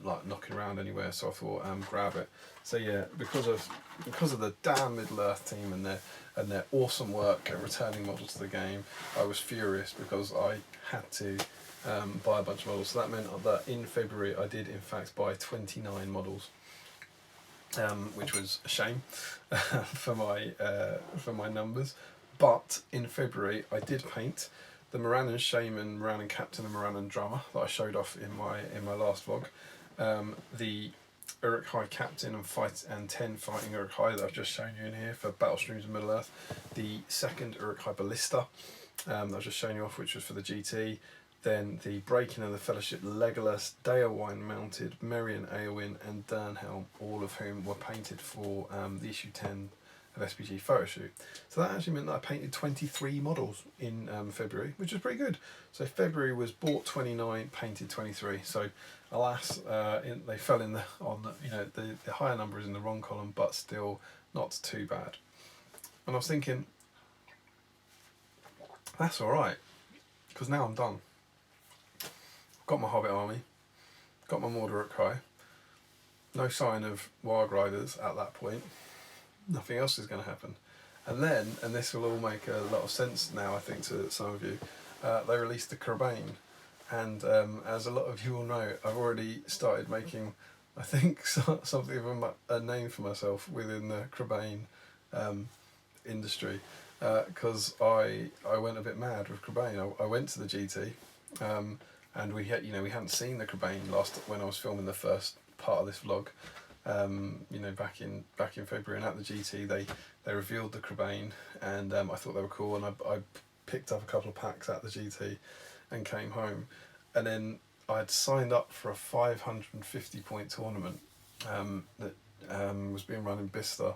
like knocking around anywhere, so I thought grab it. So yeah, because of the damn Middle Earth team and their awesome work at returning models to the game, I was furious because I had to buy a bunch of models. So that meant that in February I did in fact buy 29 models, which was a shame for my numbers. But in February I did paint the Morannon Shaman, Morannon Captain and Morannon Drummer that I showed off in my last vlog. The Uruk-hai Captain and 10 Fighting Uruk-hai that I've just shown you in here for Battle Streams of Middle Earth. The 2nd Uruk-hai Ballista that I've just shown you off, which was for the GT. Then the Breaking of the Fellowship Legolas, Daewine Mounted, Merian Eowyn and Dernhelm, all of whom were painted for the issue 10 of SPG photo shoot. So that actually meant that I painted 23 models in February, which was pretty good. So February was bought 29, painted 23. So alas, they fell in the higher number is in the wrong column, but still not too bad. And I was thinking, that's all right, because now I'm done. Got my Hobbit army, got my Mordor Uruk-hai, no sign of Warg Riders at that point. Nothing else is going to happen. And then, and this will all make a lot of sense now I think to some of you, they released the Crebain. And as a lot of you will know, I've already started making, I think, something of a name for myself within the Crebain industry. Because I went a bit mad with Crebain. I went to the GT, and we hadn't seen the Crebain when I was filming the first part of this vlog. Back in February, and at the GT they revealed the Crebain, and I thought they were cool, and I picked up a couple of packs at the GT and came home, and then I had signed up for a 550 point tournament that was being run in Bicester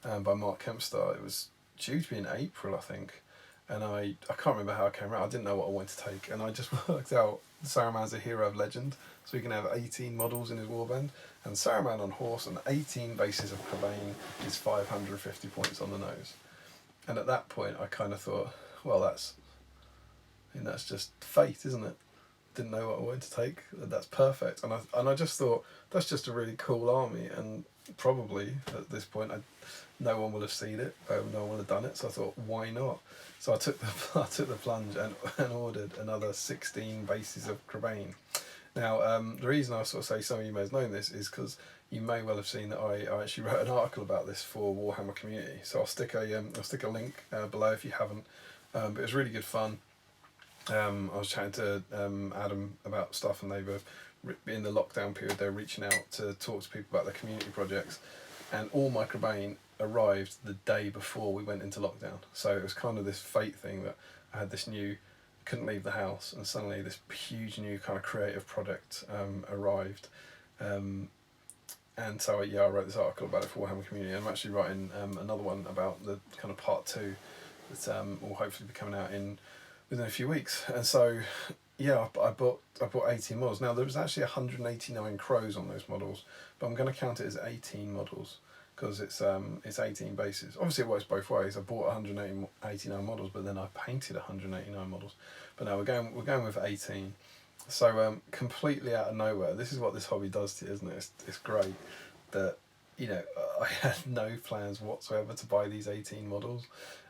by Mark Kempstar. It was due to be in April, I think, and I can't remember how I came around. I didn't know what I wanted to take, and I just worked out Saruman's a hero of legend, so he can have 18 models in his warband, and Saruman on horse and 18 bases of Crebain is 550 points on the nose. And at that point I kind of thought, well, that's just fate, isn't it? Didn't know what I wanted to take, that's perfect. And I just thought, that's just a really cool army, and probably at this point no one will have seen it, no one will have done it, so I thought, why not? So I took the plunge and ordered another 16 bases of Crebain. Now, the reason I sort of say some of you may have known this is because you may well have seen that I actually wrote an article about this for Warhammer Community. So I'll stick a link below if you haven't. But it was really good fun. I was chatting to Adam about stuff, and they were in the lockdown period. They were reaching out to talk to people about their community projects, and all my Crebain arrived the day before we went into lockdown. So it was kind of this fate thing that I had this couldn't leave the house, and suddenly this huge new kind of creative project arrived. And so I wrote this article about it for Warhammer Community. I'm actually writing another one about the kind of part 2 that will hopefully be coming out within a few weeks. And so I bought 18 models. Now there was actually 189 crows on those models, but I'm going to count it as 18 models because it's 18 bases. Obviously it works both ways. I bought 189 models, but then I painted 189 models. But now we're going with 18. So completely out of nowhere, this is what this hobby does to you, isn't it? It's great that, you know, I had no plans whatsoever to buy these 18 models,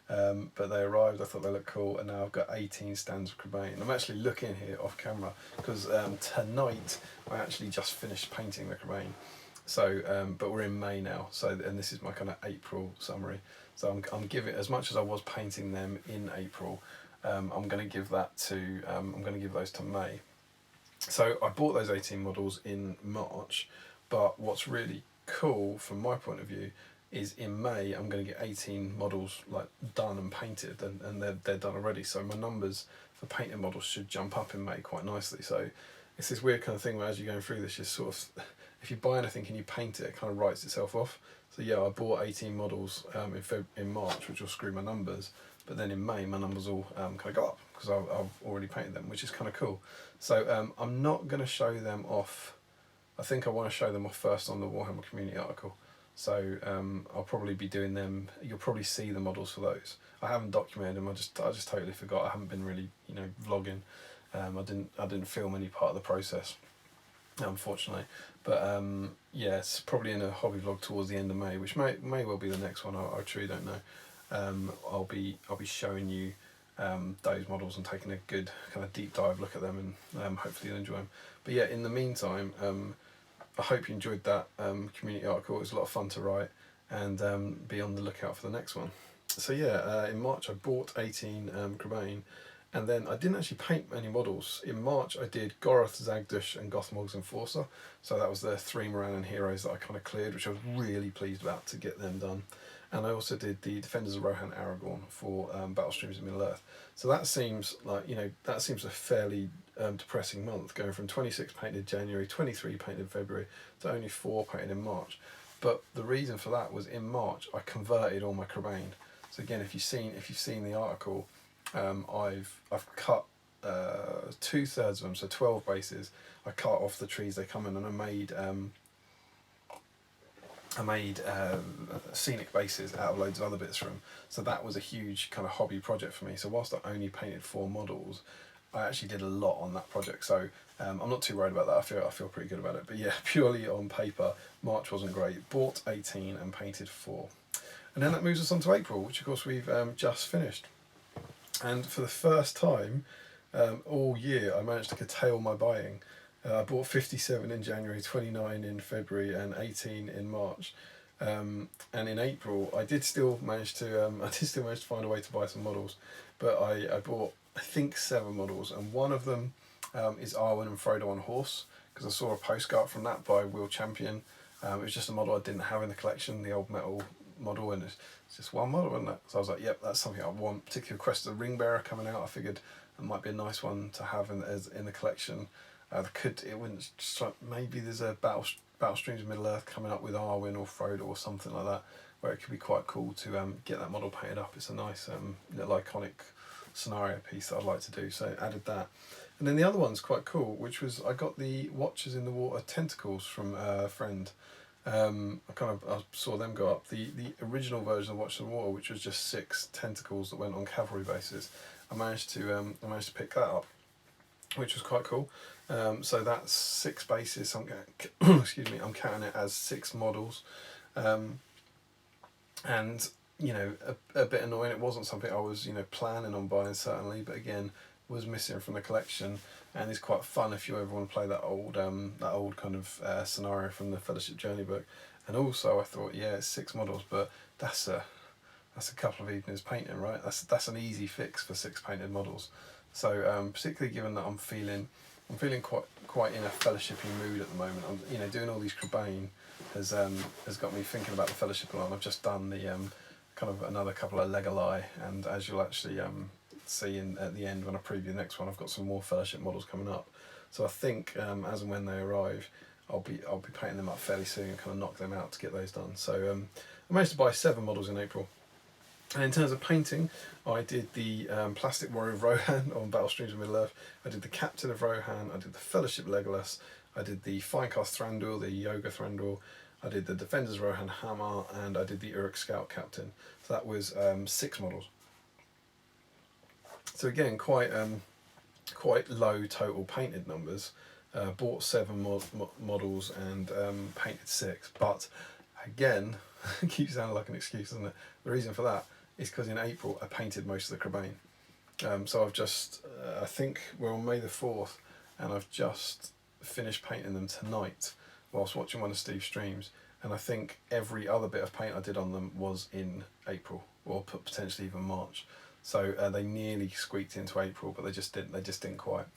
but they arrived, I thought they looked cool, and now I've got 18 stands of Crebain. I'm actually looking here off camera because tonight I actually just finished painting the Crebain. So, but we're in May now, so, and this is my kind of April summary. So I'm giving, as much as I was painting them in April, I'm going to give that to, I'm going to give those to May. So I bought those 18 models in March, but what's really cool from my point of view is in May I'm going to get 18 models like done and painted, and they're done already. So my numbers for painted models should jump up in May quite nicely. So it's this weird kind of thing where as you're going through this, you're sort of, if you buy anything and you paint it, it kind of writes itself off. So yeah, I bought 18 models in March, which will screw my numbers, but then in May my numbers all kind of go up because I've already painted them, which is kind of cool. So I'm not going to show them off. I think I want to show them off first on the Warhammer Community article. So I'll probably be doing them. You'll probably see the models for those. I haven't documented them. I just totally forgot. I haven't been really, you know, vlogging. I didn't film any part of the process, unfortunately. But yeah, it's probably in a hobby vlog towards the end of May, which may well be the next one. I truly don't know. I'll be showing you those models and taking a good kind of deep dive look at them, and hopefully you'll enjoy them. But yeah, in the meantime, I hope you enjoyed that community article. It was a lot of fun to write, and be on the lookout for the next one. So yeah, in March I bought 18 Crebain, and then I didn't actually paint any models. In March I did Goroth, Zagdush and Gothmog's Enforcer. So that was the 3 Morannon heroes that I kind of cleared, which I was really pleased about to get them done. And I also did the Defenders of Rohan Aragorn for Battle Streams in Middle-earth. So that seems like, you know, that seems a fairly depressing month, going from 26 painted January, 23 painted February, to only 4 painted in March. But the reason for that was in March I converted all my Crebain. So again, if you've seen the article, I've cut 2/3 of them, so 12 bases. I cut off the trees they come in, and I made scenic bases out of loads of other bits from them. So that was a huge kind of hobby project for me. So whilst I only painted 4 models, I actually did a lot on that project. So I'm not too worried about that. I feel pretty good about it. But yeah, purely on paper, March wasn't great. Bought 18 and painted 4. And then that moves us on to April, which of course we've just finished. And for the first time all year, I managed to curtail my buying. I bought 57 in January, 29 in February, and 18 in March. And in April, I did still manage to find a way to buy some models, but I bought, I think, 7 models, and one of them is Arwen and Frodo on horse, because I saw a post go up from that by Will Champion. It was just a model I didn't have in the collection, the old metal model, and it's just one model, isn't it? So I was like, yep, that's something I want. Particularly Quest of the Ring Bearer coming out, I figured it might be a nice one to have in the collection. It wouldn't strike, maybe there's a Battle Streams of Middle-earth coming up with Arwen or Frodo or something like that, where it could be quite cool to get that model painted up. It's a nice little iconic scenario piece that I'd like to do, so I added that. And then the other one's quite cool, which was I got the Watchers in the Water tentacles from a friend. I saw them go up. The original version of Watchers in the Water, which was just 6 tentacles that went on cavalry bases, I managed to pick that up, which was quite cool. So that's 6 bases. Excuse me, I'm counting it as 6 models, and you know, a bit annoying. It wasn't something I was, you know, planning on buying, certainly, but again, was missing from the collection, and it's quite fun if you ever want to play that old kind of scenario from the Fellowship Journey book. And also I thought, yeah, it's 6 models, but that's a couple of evenings painting, right? That's an easy fix for 6 painted models. So particularly given that I'm feeling quite in a fellowshipping mood at the moment. I'm, you know, doing all these Crebain has got me thinking about the Fellowship a lot. I've just done the kind of another couple of Legalai, and as you'll actually see at the end when I preview the next one, I've got some more Fellowship models coming up. So I think as and when they arrive, I'll be painting them up fairly soon and kind of knock them out to get those done. So I managed to buy 7 models in April. And in terms of painting, I did the Plastic Warrior of Rohan on Battle Streams of Middle-earth. I did the Captain of Rohan. I did the Fellowship Legolas. I did the Finecast Thranduil, the Yoga Thranduil. I did the Defenders of Rohan Hammer, and I did the Uruk Scout Captain. So that was 6 models. So again, quite quite low total painted numbers. Bought 7 models and painted 6, but again, it keeps sounding like an excuse, doesn't it? The reason for that is because in April I painted most of the Crebain. So I've just, I think we're on May the 4th, and I've just finished painting them tonight whilst watching one of Steve's streams, and I think every other bit of paint I did on them was in April, or potentially even March. So they nearly squeaked into April, but they just didn't quite.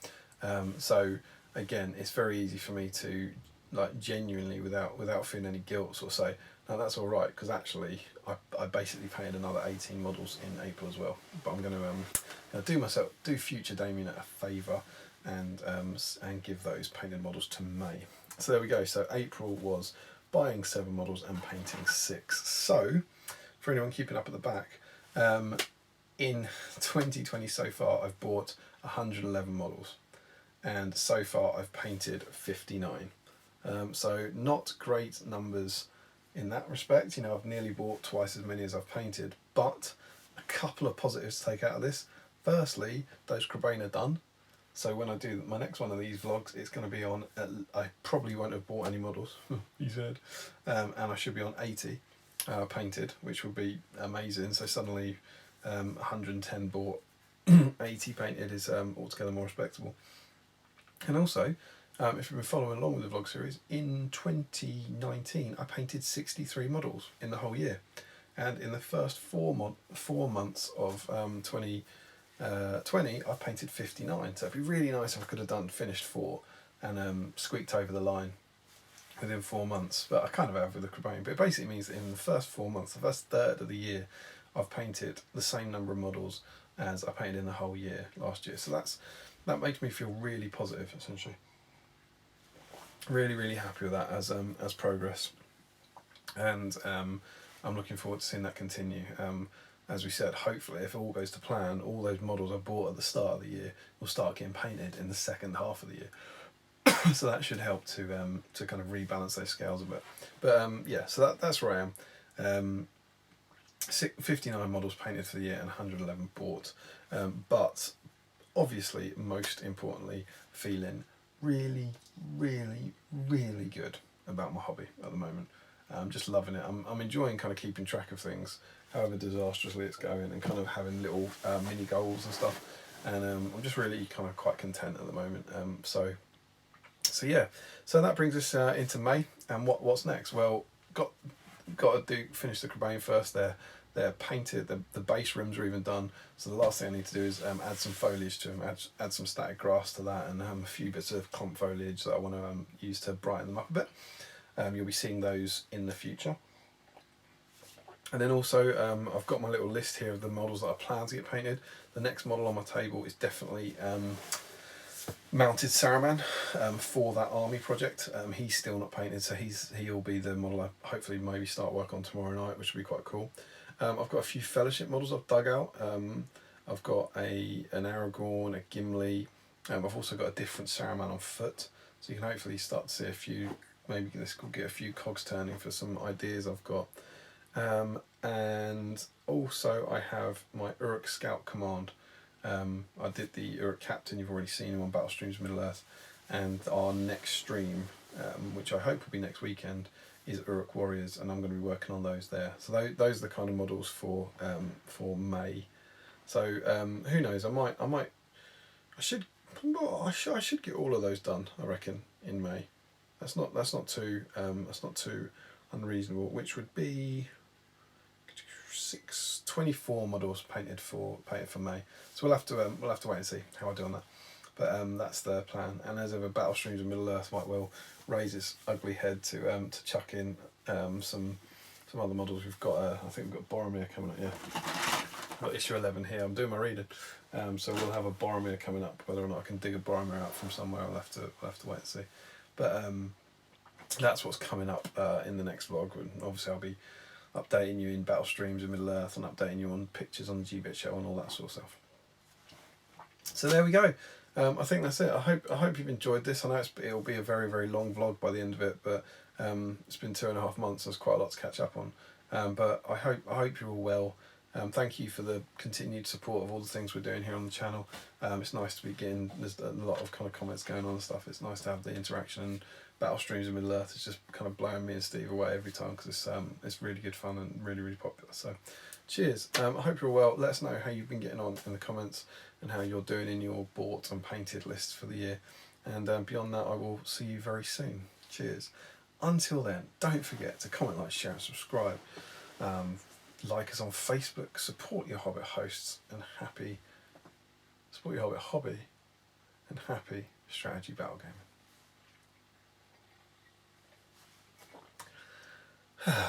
So again, it's very easy for me to, like, genuinely, without feeling any guilt, sort of say, no, that's all right, because actually I basically painted another 18 models in April as well. But I'm going to do future Damian a favour and give those painted models to May. So there we go. So April was buying 7 models and painting 6. So for anyone keeping up at the back, in 2020 so far I've bought 111 models, and so far I've painted 59. So not great numbers in that respect. You know, I've nearly bought twice as many as I've painted, but a couple of positives to take out of this. Firstly, those Crebain are done. So when I do my next one of these vlogs, it's going to be on, I probably won't have bought any models, he said, and I should be on 80 painted, which would be amazing. So suddenly 110 bought, 80 painted is altogether more respectable. And also, if you've been following along with the vlog series, in 2019 I painted 63 models in the whole year, and in the first 4 months of 2020 I painted 59. So it'd be really nice if I could have finished 4 and squeaked over the line within 4 months, but I kind of have with the Crebain. But it basically means that in the first 4 months, the first third of the year, I've painted the same number of models as I painted in the whole year last year. So that makes me feel really positive, essentially. Really, really happy with that as progress, and I'm looking forward to seeing that continue. As we said, hopefully, if all goes to plan, all those models I bought at the start of the year will start getting painted in the second half of the year. So that should help to kind of rebalance those scales a bit. But yeah, so that's where I am. 59 models painted for the year and 111 bought. But obviously, most importantly, feeling really, really, really good about my hobby at the moment. I'm just loving it. I'm enjoying kind of keeping track of things, however disastrously it's going, and kind of having little mini goals and stuff. And I'm just really kind of quite content at the moment. So yeah. So that brings us into May. And what's next? Well, got to finish the Crebain first. They're painted, the base rims are even done, so the last thing I need to do is add some foliage to them, add some static grass to that, and a few bits of clump foliage that I want to use to brighten them up a bit. You'll be seeing those in the future. And then also, I've got my little list here of the models that I plan to get painted. The next model on my table is definitely mounted Saruman for that army project. He's still not painted, so he'll be the model I hopefully maybe start work on tomorrow night, which will be quite cool. I've got a few Fellowship models I've dug out. I've got an Aragorn, a Gimli. I've also got a different Saruman on foot, so you can hopefully start to see a few. Maybe this could get a few cogs turning for some ideas I've got. And also I have my Uruk Scout Command. I did the Uruk Captain. You've already seen him on Battle Streams Middle Earth, and our next stream, which I hope will be next weekend, is Uruk Warriors, and I'm going to be working on those there. So those are the kind of models for May. So who knows? I should get all of those done, I reckon, in May. That's not too unreasonable. Which would be 24 models painted for May. So we'll have to wait and see how I do on that. But that's the plan. And as ever, Battle Streams of Middle Earth might well raise its ugly head to chuck in some other models. We've got I think we've got Boromir coming up. Yeah, I've got issue 11 here. I'm doing my reading, so we'll have a Boromir coming up. Whether or not I can dig a Boromir out from somewhere, we'll have to wait and see. But that's what's coming up in the next vlog. And obviously, I'll be updating you in Battle Streams of Middle Earth and updating you on pictures on the GBHL and all that sort of stuff. So there we go. I think that's it. I hope you've enjoyed this. I know it'll be a very, very long vlog by the end of it, but it's been 2.5 months. There's quite a lot to catch up on. But I hope you're all well. Thank you for the continued support of all the things we're doing here on the channel. It's nice to be getting, there's a lot of kind of comments going on and stuff. It's nice to have the interaction, and Battle Streams in Middle Earth is just kind of blowing me and Steve away every time, because it's really good fun and really, really popular. So cheers. I hope you're well. Let us know how you've been getting on in the comments and how you're doing in your bought and painted lists for the year. And beyond that, I will see you very soon. Cheers. Until then, don't forget to comment, like, share and subscribe. Like us on Facebook, support your Hobbit hosts, and support your Hobbit hobby, and happy strategy battle gaming.